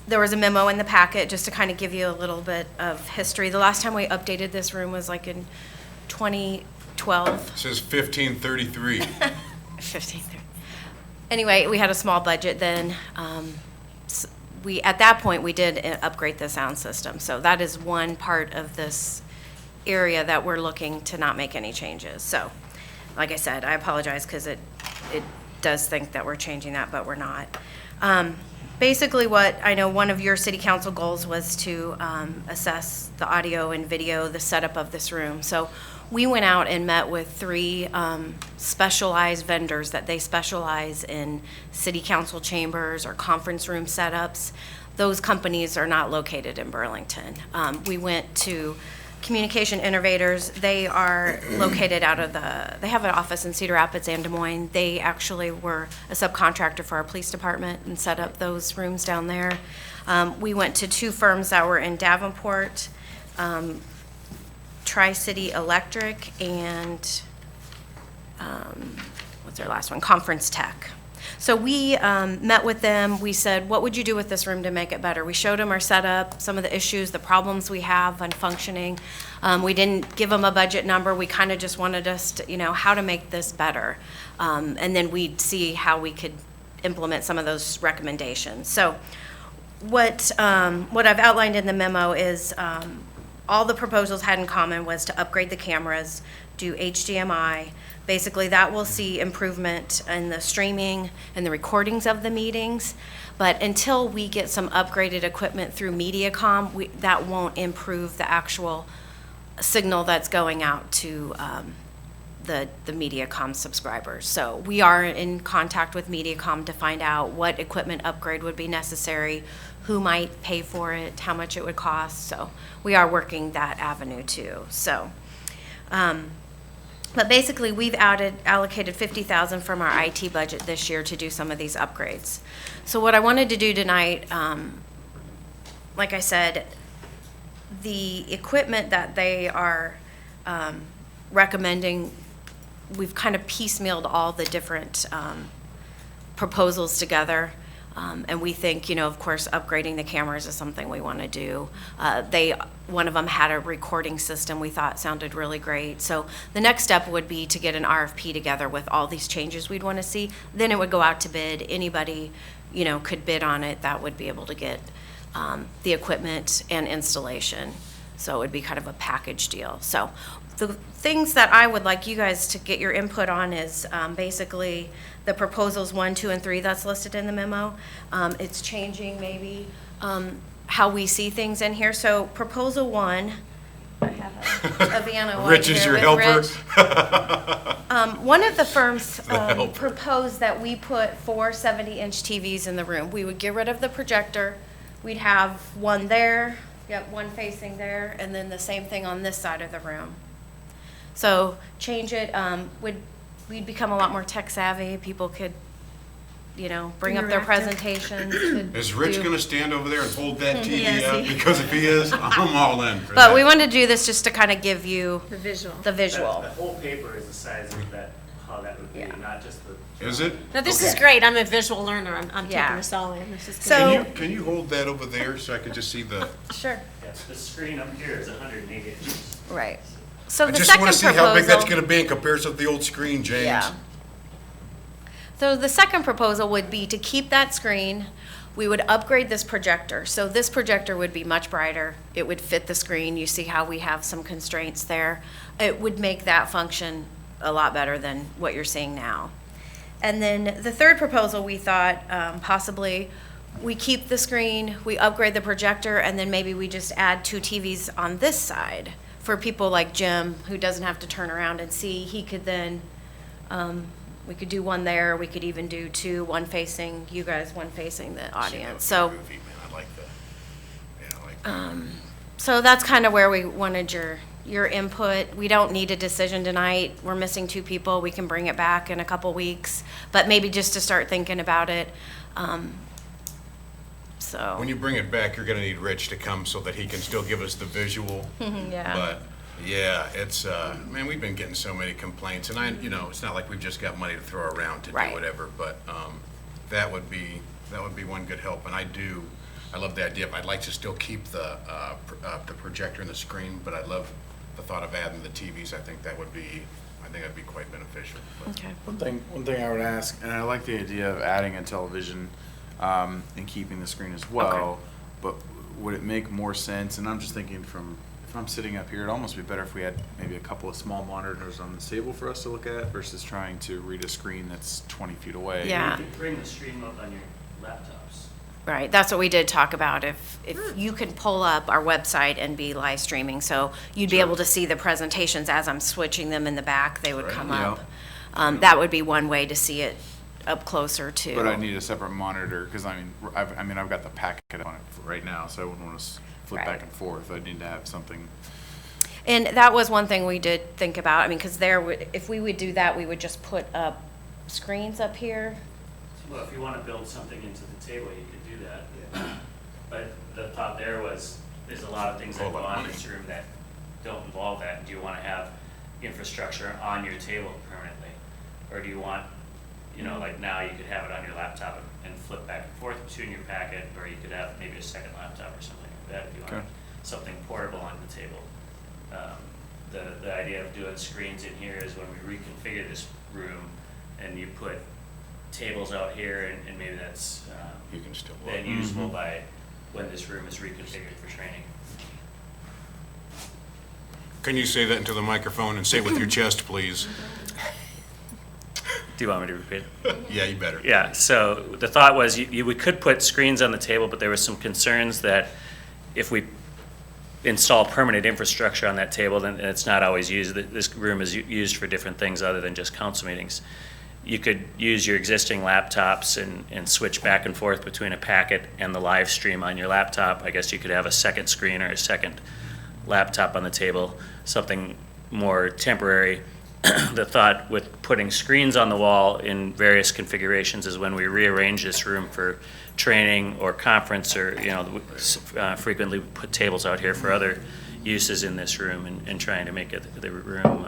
Speaker 13: there was a memo in the packet, just to kind of give you a little bit of history. The last time we updated this room was like in 2012.
Speaker 1: It says 1533.
Speaker 13: 1530. Anyway, we had a small budget then. At that point, we did upgrade the sound system. So that is one part of this area that we're looking to not make any changes. So, like I said, I apologize because it does think that we're changing that, but we're not. Basically, what I know one of your city council goals was to assess the audio and video, the setup of this room. So we went out and met with 3 specialized vendors that they specialize in city council chambers or conference room setups. Those companies are not located in Burlington. We went to Communication Innovators. They are located they have an office in Cedar Rapids and Des Moines. They actually were a subcontractor for our police department and set up those rooms down there. We went to 2 firms that were in Davenport, Tri-City Electric, and what's their last one? Conference Tech. So we met with them. We said, what would you do with this room to make it better? We showed them our setup, some of the issues, the problems we have on functioning. We didn't give them a budget number. We kind of just wanted us to, how to make this better. And then we'd see how we could implement some of those recommendations. So what I've outlined in the memo is all the proposals had in common was to upgrade the cameras, do HDMI. Basically, that will see improvement in the streaming and the recordings of the meetings. But until we get some upgraded equipment through MediaCom, that won't improve the actual signal that's going out to the MediaCom subscribers. So we are in contact with MediaCom to find out what equipment upgrade would be necessary, who might pay for it, how much it would cost. So we are working that avenue too. So. But basically, we've allocated $50,000 from our IT budget this year to do some of these upgrades. So what I wanted to do tonight, like I said, the equipment that they are recommending, we've kind of piecemealed all the different proposals together. And we think, of course, upgrading the cameras is something we want to do. They one of them had a recording system we thought sounded really great. So the next step would be to get an RFP together with all these changes we'd want to see. Then it would go out to bid. Anybody, could bid on it that would be able to get the equipment and installation. So it would be kind of a package deal. So the things that I would like you guys to get your input on is basically the proposals 1, 2, and 3 that's listed in the memo. It's changing maybe how we see things in here. So proposal 1, I have a Vienna one
Speaker 1: Rich is
Speaker 13: here
Speaker 1: your
Speaker 13: with
Speaker 1: helper.
Speaker 13: Rich. One of the firms
Speaker 1: helper.
Speaker 13: proposed that we put 4 70-inch TVs in the room. We would get rid of the projector. We'd have one there, one facing there, and then the same thing on this side of the room. So change it, we'd become a lot more tech savvy. People could, bring up their
Speaker 6: Interactive.
Speaker 13: presentations. could
Speaker 1: Is Rich
Speaker 13: do-
Speaker 1: gonna stand over there and hold that TV
Speaker 13: Yes,
Speaker 1: up?
Speaker 13: he-
Speaker 1: Because if he is, I'm all in for
Speaker 13: But
Speaker 1: that.
Speaker 13: we wanted to do this just to kind of give you
Speaker 6: The visual.
Speaker 13: the visual.
Speaker 14: The whole paper is the size of that, how that would be,
Speaker 13: Yeah.
Speaker 14: not just the.
Speaker 1: Is it?
Speaker 6: No, this is great. I'm a visual learner. I'm
Speaker 13: Yeah.
Speaker 6: taking this all in. This is good.
Speaker 13: So-
Speaker 1: Can you hold that over there so I can just see the?
Speaker 13: Sure.
Speaker 14: Yeah, the screen up here is 108 inches.
Speaker 13: Right. So
Speaker 1: I
Speaker 13: the
Speaker 1: just
Speaker 13: second
Speaker 1: wanna see
Speaker 13: proposal.
Speaker 1: how big that's gonna be in comparison to the old screen, James.
Speaker 13: Yeah. So the second proposal would be to keep that screen. We would upgrade this projector. So this projector would be much brighter. It would fit the screen. You see how we have some constraints there. It would make that function a lot better than what you're seeing now. And then the third proposal, we thought possibly we keep the screen, we upgrade the projector, and then maybe we just add 2 TVs on this side for people like Jim, who doesn't have to turn around and see. He could then, we could do one there, we could even do 2, one facing you guys, one facing the audience. So,
Speaker 1: Groovy, man, I like that. Yeah, I like that.
Speaker 13: so that's kind of where we wanted your input. We don't need a decision tonight. We're missing 2 people. We can bring it back in a couple weeks, but maybe just to start thinking about it. So.
Speaker 1: When you bring it back, you're gonna need Rich to come so that he can still give us the visual.
Speaker 13: Yeah.
Speaker 1: But, yeah, it's, man, we've been getting so many complaints, and it's not like we've just got money to throw around to do
Speaker 13: Right.
Speaker 1: whatever, but, that would be one good help, and I love the idea, I'd like to still keep the projector and the screen, but I love the thought of adding the TVs. I think that'd be quite beneficial. But-
Speaker 13: Okay.
Speaker 10: One thing I would ask, and I like the idea of adding a television and keeping the screen as well, but would it make more sense, and I'm just thinking if I'm sitting up here, it'd almost be better if we had maybe a couple of small monitors on the table for us to look at versus trying to read a screen that's 20 feet away.
Speaker 13: Yeah.
Speaker 14: You could bring the stream up on your laptops.
Speaker 13: Right, that's what we did talk about. If you can pull up our website and be live streaming, so you'd be able to see the presentations as I'm switching them in the back, they would
Speaker 1: Right.
Speaker 13: come
Speaker 10: Yeah.
Speaker 13: up. That would be one way to see it up closer to.
Speaker 10: But I need a separate monitor, because I've got the packet on it right now, so I wouldn't want to flip
Speaker 13: Right.
Speaker 10: back and forth. I'd need to have something.
Speaker 13: And that was one thing we did think about, because if we would do that, we would just put up screens up here.
Speaker 14: Well, if you want to build something into the table, you could do that. But the thought there was, there's a lot of things that
Speaker 1: Whole
Speaker 14: go
Speaker 1: lot of
Speaker 14: on in
Speaker 1: money.
Speaker 14: this room that don't involve that. Do you want to have infrastructure on your table permanently? Or do you want, like now you could have it on your laptop and flip back and forth between your packet, or you could have maybe a second laptop or something like that if you want
Speaker 10: Okay.
Speaker 14: something portable on the table. The idea of doing screens in here is when we reconfigure this room and you put tables out here and maybe that's
Speaker 1: You can still.
Speaker 14: then usable by when this room is reconfigured for training.
Speaker 1: Can you say that into the microphone and say it with your chest, please?
Speaker 14: Do you want me to repeat it?
Speaker 1: Yeah, you better.
Speaker 14: Yeah, so the thought was we could put screens on the table, but there was some concerns that if we install permanent infrastructure on that table, then it's not always used. This room is used for different things other than just council meetings. You could use your existing laptops and switch back and forth between a packet and the live stream on your laptop. I guess you could have a second screen or a second laptop on the table, something more temporary. The thought with putting screens on the wall in various configurations is when we rearrange this room for training or conference, or frequently we put tables out here for other uses in this room and trying to make the room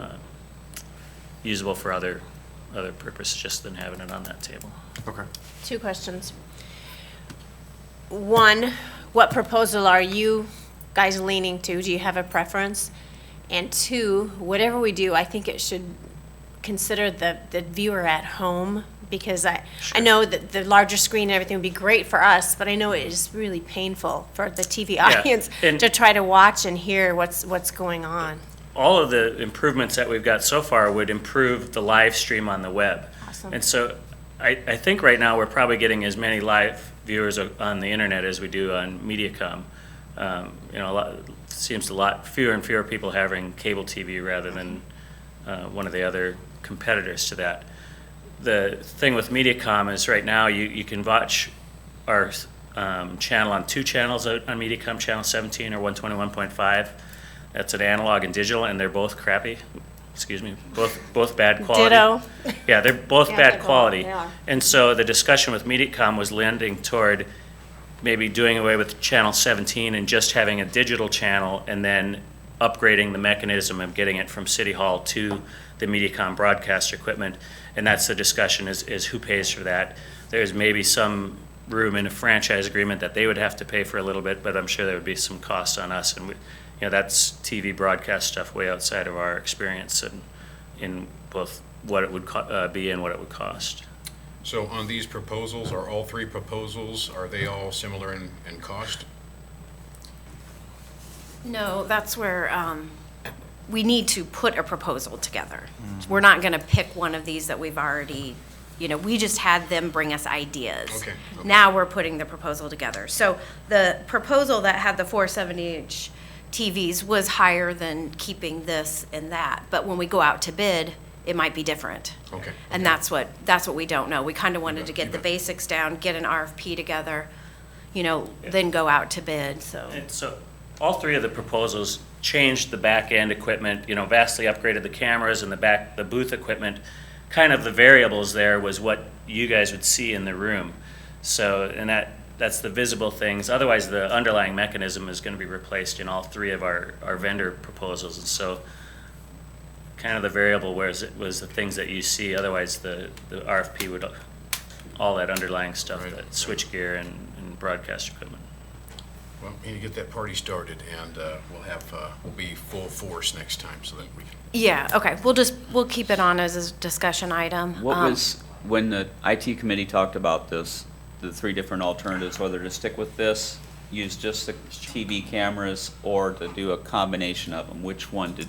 Speaker 14: usable for other purposes just than having it on that table.
Speaker 10: Okay.
Speaker 6: 2 questions. One, what proposal are you guys leaning to? Do you have a preference? And two, whatever we do, I think it should consider the viewer at home, because I know that the larger screen and everything would be great for us, but I know it is really painful for the TV audience
Speaker 14: and-
Speaker 6: to try to watch and hear what's going on.
Speaker 14: All of the improvements that we've got so far would improve the live stream on the web.
Speaker 6: Awesome.
Speaker 14: And so I think right now we're probably getting as many live viewers on the internet as we do on MediaCom. Seems a lot fewer and fewer people having cable TV rather than one of the other competitors to that. The thing with MediaCom is right now you can watch our channel on two channels on MediaCom, channel 17 or 121.5. That's an analog and digital, and they're both crappy. Excuse me, both bad quality.
Speaker 6: Ditto.
Speaker 14: Yeah, they're both
Speaker 6: Yeah,
Speaker 14: bad
Speaker 6: they're both-
Speaker 14: quality.
Speaker 6: they are.
Speaker 14: And so the discussion with MediaCom was lending toward maybe doing away with channel 17 and just having a digital channel, and then upgrading the mechanism of getting it from City Hall to the MediaCom broadcast equipment. And that's the discussion, is who pays for that. There's maybe some room in a franchise agreement that they would have to pay for a little bit, but I'm sure there would be some cost on us. And that's TV broadcast stuff way outside of our experience and in both what it would be and what it would cost.
Speaker 1: So on these proposals, are all three proposals, are they all similar in cost?
Speaker 13: No, that's where we need to put a proposal together. We're not going to pick one of these that we've already, we just had them bring us ideas.
Speaker 1: Okay.
Speaker 13: Now we're putting the proposal together. So the proposal that had the 470-inch TVs was higher than keeping this and that. But when we go out to bid, it might be different.
Speaker 1: Okay.
Speaker 13: And that's what we don't know. We kind of wanted to get the basics down, get an RFP together, then go out to bid, so.
Speaker 14: And so all three of the proposals changed the back-end equipment, vastly upgraded the cameras and the booth equipment. Kind of the variables there was what you guys would see in the room. So, and that's the visible things. Otherwise, the underlying mechanism is going to be replaced in all three of our vendor proposals. And so kind of the variable was the things that you see. Otherwise, the RFP would, all that underlying stuff,
Speaker 1: Right.
Speaker 14: that switchgear and broadcast equipment.
Speaker 1: Well, we need to get that party started, and we'll be full force next time, so that we can.
Speaker 13: Yeah, okay, we'll keep it on as a discussion item.
Speaker 4: When the IT committee talked about this, the three different alternatives, whether to stick with this, use just the TV cameras, or to do a combination of them, which one did?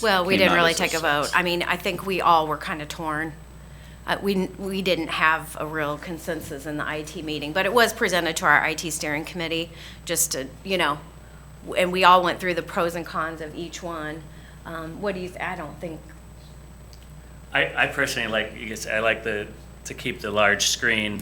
Speaker 13: Well, we
Speaker 4: came
Speaker 13: didn't
Speaker 4: out
Speaker 13: really
Speaker 4: as
Speaker 13: take a vote. I mean, I think we all were kind of torn. We didn't have a real consensus in the IT meeting, but it was presented to our IT steering committee, just to, and we all went through the pros and cons of each one. What do you, I don't think,
Speaker 14: I personally like to keep the large screen.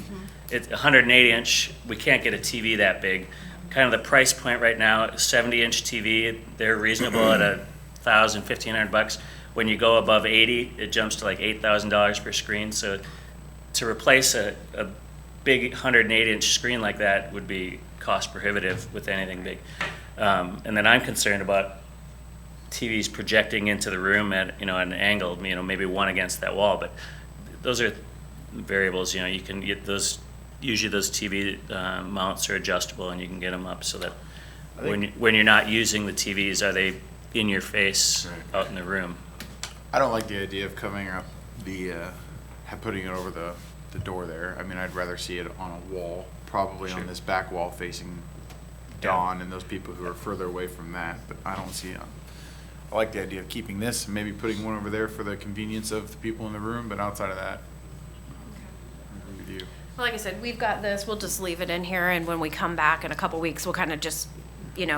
Speaker 14: It's 180 inch, we can't get a TV that big. Kind of the price point right now, 70-inch TV, they're reasonable at $1,000, $1,500. When you go above 80, it jumps to like $8,000 per screen. So to replace a big 180-inch screen like that would be cost prohibitive with anything big. And then I'm concerned about TVs projecting into the room at an angle, maybe one against that wall. But those are variables. You can get those. Usually those TV mounts are adjustable, and you can get them up so that when you're not using the TVs, are they in your face out in the room?
Speaker 10: I don't like the idea of covering up putting it over the door there. I mean, I'd rather see it on a wall, probably on this back wall facing Dawn and those people who are further away from that, but I don't see it. I like the idea of keeping this and maybe putting one over there for the convenience of the people in the room, but outside of that, I agree with you.
Speaker 13: well, like I said, we've got this, we'll just leave it in here, and when we come back in a couple weeks, we'll kind of just,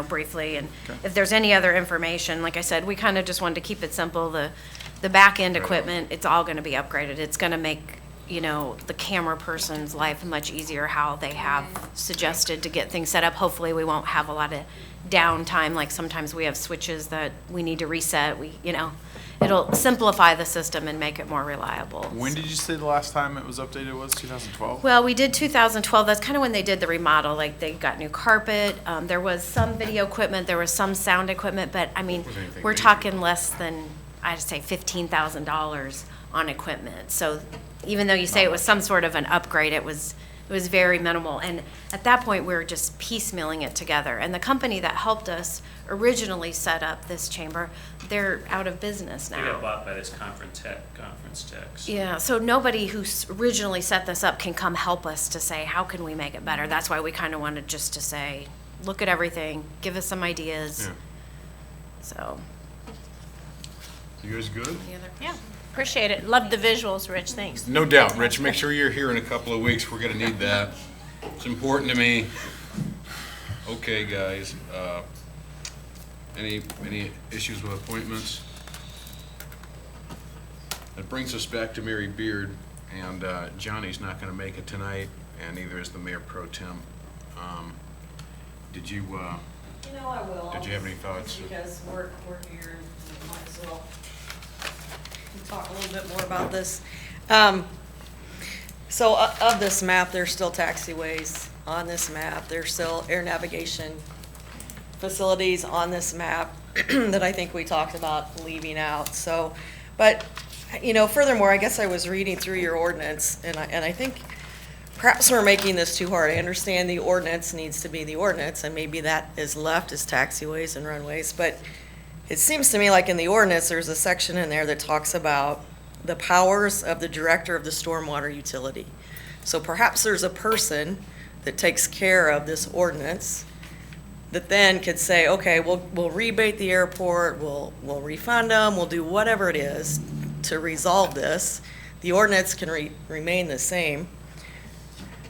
Speaker 13: briefly, and if there's any other information, like I said, we kind of just wanted to keep it simple. The back-end equipment, it's all gonna be upgraded. It's gonna make, the camera person's life much easier, how they have suggested to get things set up. Hopefully, we won't have a lot of downtime, like sometimes we have switches that we need to reset. It'll simplify the system and make it more reliable.
Speaker 10: When did you say the last time it was updated was 2012?
Speaker 13: Well, we did 2012. That's kind of when they did the remodel. Like, they got new carpet. There was some video equipment. There was some sound equipment. But, I mean,
Speaker 1: anything
Speaker 13: we're
Speaker 1: major.
Speaker 13: talking less than, I'd say, $15,000 on equipment. So even though you say it was some sort of an upgrade, it was It was very minimal. And at that point, we were just piecemealing it together. And the company that helped us originally set up this chamber, they're out of business
Speaker 14: They
Speaker 13: now.
Speaker 14: got bought by this conference tech. So.
Speaker 13: Yeah, so nobody who originally set this up can come help us to say, how can we make it better? That's why we kind of wanted just to say, look at everything, give us some ideas.
Speaker 1: Yeah.
Speaker 13: So,
Speaker 1: You guys good?
Speaker 13: any other
Speaker 6: Yeah,
Speaker 13: questions?
Speaker 6: appreciate it. Love the visuals, Rich, thanks.
Speaker 1: No doubt, Rich. Make sure you're here in a couple of weeks. We're gonna need that. It's important to me. Okay, guys. Any issues with appointments? That brings us back to Mary Beard, and Johnny's not gonna make it tonight, and neither is the Mayor Pro Tem. Did you,
Speaker 5: You know, I will.
Speaker 1: Did you have any thoughts?
Speaker 5: Because we're here, and we might as well talk a little bit more about this. So of this map, there's still taxiways on this map. There's still air navigation facilities on this map that I think we talked about leaving out. So, but, you know, furthermore, I guess I was reading through your ordinance, and I think perhaps we're making this too hard. I understand the ordinance needs to be the ordinance, and maybe that is left as taxiways and runways, but it seems to me like in the ordinance, there's a section in there that talks about the powers of the director of the stormwater utility. So perhaps there's a person that takes care of this ordinance that then could say, okay, we'll rebate the airport, we'll refund them, we'll do whatever it is to resolve this. The ordinance can remain the same.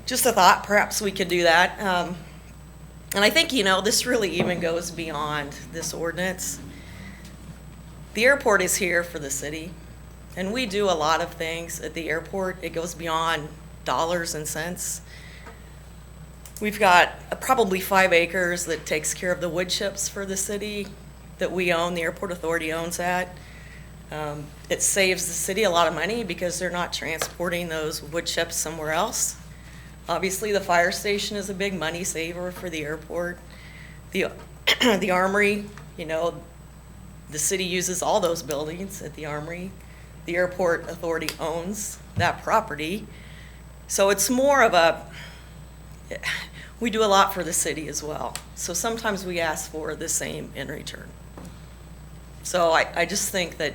Speaker 5: Just a thought, perhaps we could do that. And I think, you know, this really even goes beyond this ordinance. The airport is here for the city, and we do a lot of things at the airport. It goes beyond dollars and cents. We've got probably 5 acres that takes care of the wood chips for the city that we own, the airport authority owns that. It saves the city a lot of money because they're not transporting those wood chips somewhere else. Obviously, the fire station is a big money saver for the airport. The armory, you know, the city uses all those buildings at the armory. The airport authority owns that property. So it's more of we do a lot for the city as well. So sometimes we ask for the same in return. So I just think that,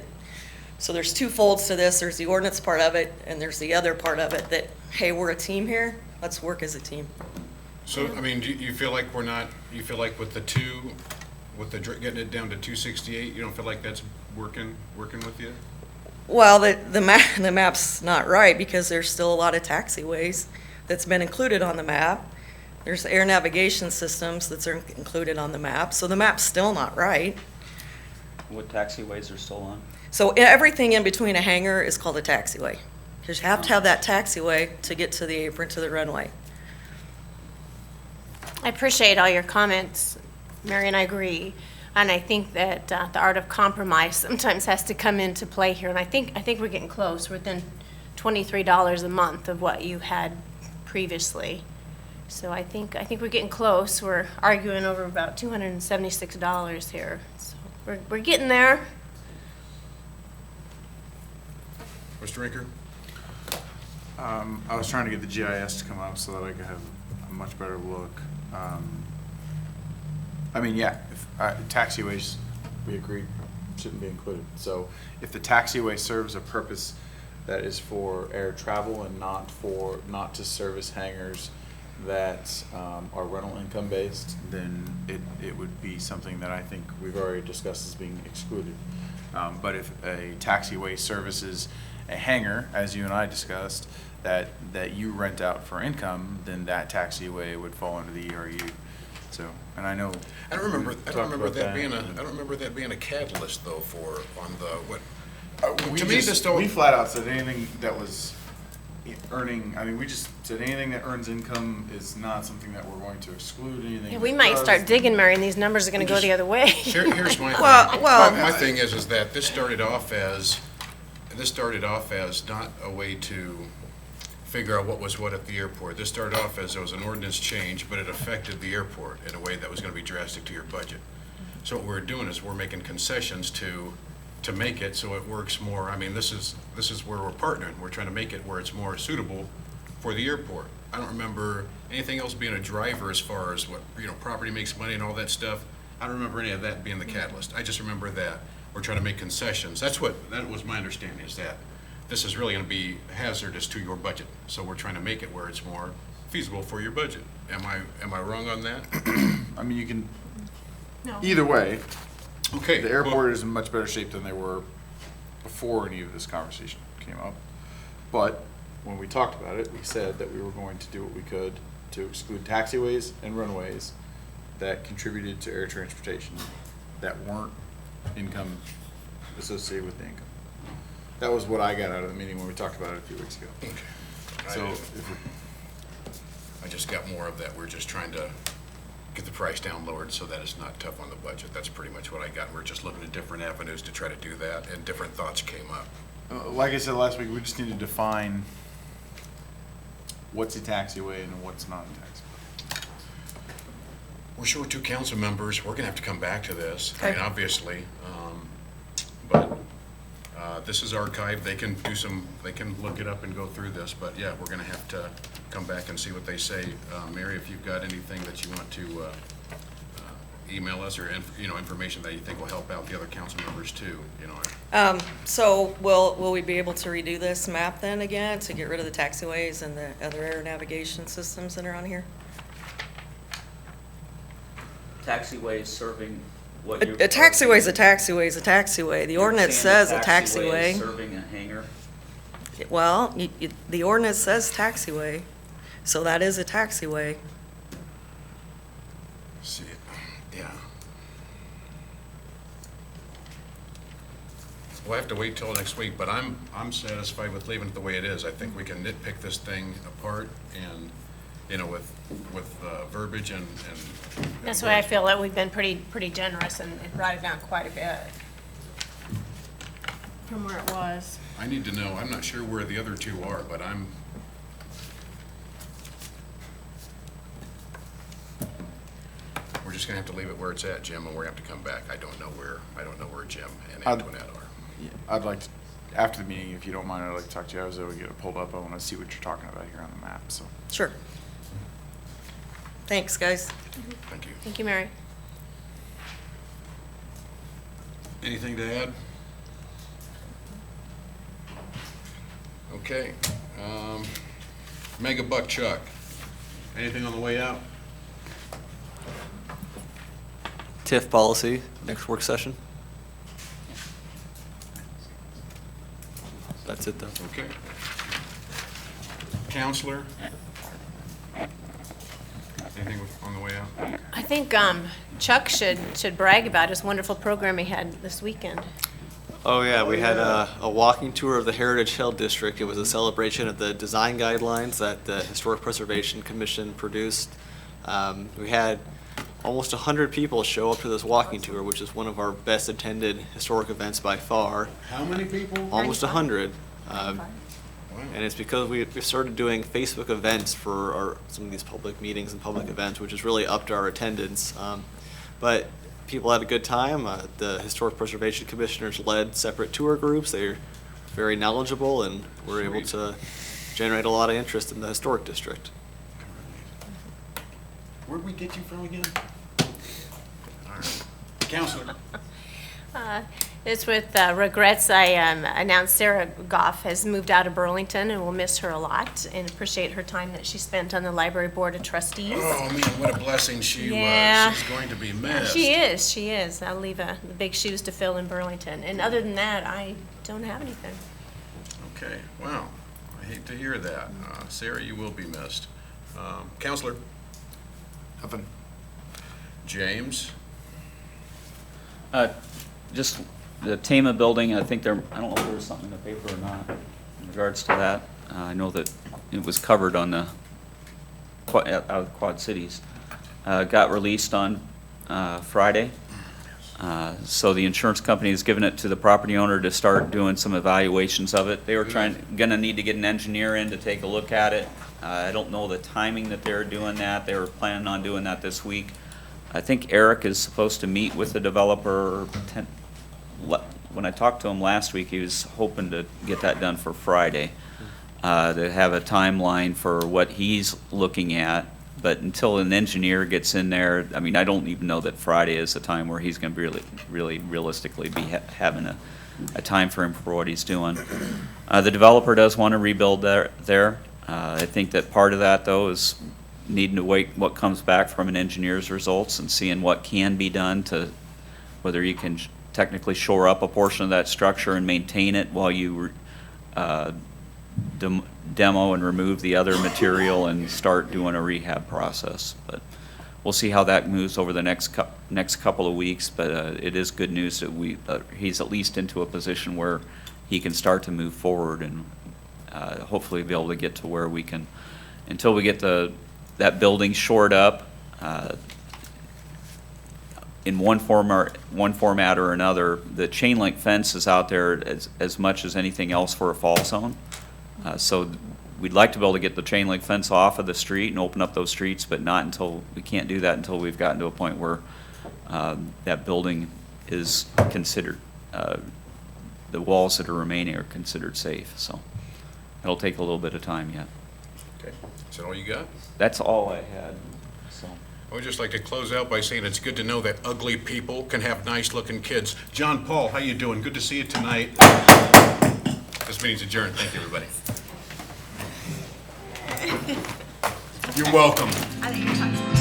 Speaker 5: so there's 2 folds to this. There's the ordinance part of it, and there's the other part of it that, hey, we're a team here. Let's work as a team.
Speaker 1: So, I mean, do you feel like you feel like with the getting it down to 268, you don't feel like that's working with you?
Speaker 5: Well, the map's not right because there's still a lot of taxiways that's been included on the map. There's air navigation systems that's included on the map, so the map's still not right.
Speaker 4: What taxiways are still on?
Speaker 5: So everything in between a hangar is called a taxiway, because you have to have that taxiway to get to the apron, to the runway.
Speaker 6: I appreciate all your comments, Mary, and I agree. And I think that the art of compromise sometimes has to come into play here. And I think we're getting close. We're within $23 a month of what you had previously. So I think we're getting close. We're arguing over about $276 here. So we're getting there.
Speaker 1: Mr. Rinker?
Speaker 10: I was trying to get the GIS to come up so that I could have a much better look. I mean, yeah, if, taxiways, we agree, shouldn't be included. So if the taxiway serves a purpose that is for air travel and not to service hangars that are rental income based, then it would be something that I think we've already discussed as being excluded. But if a taxiway services a hangar, as you and I discussed, that you rent out for income, then that taxiway would fall under the ERU. So, and I know.
Speaker 1: I don't remember that being a catalyst though on the what.
Speaker 10: We flat out said anything that was earning, I mean, we just said anything that earns income is not something that we're going to exclude, anything.
Speaker 6: Yeah, we
Speaker 10: that
Speaker 6: might
Speaker 10: does,
Speaker 6: start digging, Mary, and these numbers are gonna go the other way.
Speaker 1: Here's my thing.
Speaker 5: Well,
Speaker 1: My thing is that this started off as not a way to figure out what was what at the airport. This started off as there was an ordinance change, but it affected the airport in a way that was gonna be drastic to your budget. So what we're doing is we're making concessions to make it so it works more. I mean, this is where we're partnering. We're trying to make it where it's more suitable for the airport. I don't remember anything else being a driver as far as what, property makes money and all that stuff. I don't remember any of that being the catalyst. I just remember that we're trying to make concessions. That was my understanding, is that this is really gonna be hazardous to your budget. So we're trying to make it where it's more feasible for your budget. Am I wrong on that?
Speaker 10: I mean, you can,
Speaker 6: No.
Speaker 10: either way,
Speaker 1: Okay.
Speaker 10: the airport is in much better shape than they were before any of this conversation came up. But when we talked about it, we said that we were going to do what we could to exclude taxiways and runways that contributed to air transportation that weren't income associated with the income. That was what I got out of the meeting when we talked about it a few weeks ago. So if we,
Speaker 1: I just got more of that. We're just trying to get the price down lowered so that it's not tough on the budget. That's pretty much what I got. We're just looking at different avenues to try to do that, and different thoughts came up.
Speaker 10: like I said last week, we just need to define what's a taxiway and what's not a taxiway.
Speaker 1: We're short 2 council members. We're gonna have to come back to this. I mean,
Speaker 5: Okay.
Speaker 1: obviously, but this is archived. They can look it up and go through this, but yeah, we're gonna have to come back and see what they say. Mary, if you've got anything that you want to email us, or information that you think will help out the other council members too,
Speaker 5: So will we be able to redo this map then again to get rid of the taxiways and the other air navigation systems that are on here?
Speaker 4: Taxiways serving what
Speaker 5: A
Speaker 4: you're.
Speaker 5: taxiway is a taxiway is a taxiway. The ordinance says a taxiway.
Speaker 4: Serving a hangar.
Speaker 5: Well, the ordinance says taxiway, so that is a taxiway.
Speaker 1: see, yeah. We'll have to wait till next week, but I'm satisfied with leaving it the way it is. I think we can nitpick this thing apart and, with verbiage and.
Speaker 6: That's why I feel that we've been pretty generous and brought it down quite a bit from where it was.
Speaker 1: I need to know, I'm not sure where the other 2 are, but we're just gonna have to leave it where it's at, Jim, and we're gonna have to come back. I don't know where Jim and Antoinette are.
Speaker 10: I'd like to, after the meeting, if you don't mind, I'd like to talk to you, we get it pulled up. I want to see what you're talking about here on the map, so.
Speaker 5: Sure. Thanks, guys.
Speaker 1: Thank you.
Speaker 6: Thank you, Mary.
Speaker 1: Anything to add? Okay. Mega Buck Chuck, anything on the way out?
Speaker 9: TIF policy, next work session. That's it, though.
Speaker 1: Okay. Counselor? Anything on the way out?
Speaker 6: I think Chuck should brag about his wonderful program he had this weekend.
Speaker 9: Oh, yeah, we had a walking tour of the Heritage Hill District. It was a celebration of the design guidelines that the Historic Preservation Commission produced. We had almost 100 people show up to this walking tour, which is one of our best attended historic events by far.
Speaker 1: How many people?
Speaker 9: Almost 100.
Speaker 1: Wow.
Speaker 9: And it's because we started doing Facebook events for some of these public meetings and public events, which has really upped our attendance. But people had a good time. The Historic Preservation Commissioners led separate tour groups. They're very knowledgeable and were able to generate a lot of interest in the historic district.
Speaker 1: Where'd we get you from again? All right. Counselor?
Speaker 6: It's with regrets I announced Sarah Goff has moved out of Burlington, and we'll miss her a lot and appreciate her time that she spent on the Library Board of Trustees.
Speaker 1: Oh, man, what a blessing she
Speaker 6: Yeah.
Speaker 1: was. She's going to be missed.
Speaker 6: She is. I'll leave the big shoes to fill in Burlington. And other than that, I don't have anything.
Speaker 1: Okay, wow. I hate to hear that. Sarah, you will be missed. Counselor?
Speaker 10: Nothing.
Speaker 1: James?
Speaker 4: Just the Tama building, I think I don't know if there was something in the paper or not in regards to that. I know that it was covered on the, out of the Quad Cities. Got released on Friday. So the insurance company has given it to the property owner to start doing some evaluations of it. They were gonna need to get an engineer in to take a look at it. I don't know the timing that they're doing that. They were planning on doing that this week. I think Eric is supposed to meet with the developer. When I talked to him last week, he was hoping to get that done for Friday. to have a timeline for what he's looking at. But until an engineer gets in there, I mean, I don't even know that Friday is the time where he's gonna really realistically be having a time frame for what he's doing. The developer does want to rebuild there. I think that part of that, though, is needing to wait what comes back from an engineer's results and seeing what can be done to, whether you can technically shore up a portion of that structure and maintain it while you demo and remove the other material and start doing a rehab process. But we'll see how that moves over the next couple of weeks, but it is good news that he's at least into a position where he can start to move forward and hopefully be able to get to where we can, until we get that building shored up in one format or another. The chain link fence is out there as much as anything else for a fall zone. So we'd like to be able to get the chain link fence off of the street and open up those streets, but we can't do that until we've gotten to a point where that building is considered, the walls that are remaining are considered safe. So it'll take a little bit of time yet.
Speaker 1: Okay, is that all you got?
Speaker 4: That's all I had, so.
Speaker 1: I would just like to close out by saying it's good to know that ugly people can have nice-looking kids. John Paul, how you doing? Good to see you tonight. This meeting's adjourned. Thank you, everybody. You're welcome.
Speaker 11: I think you're talking.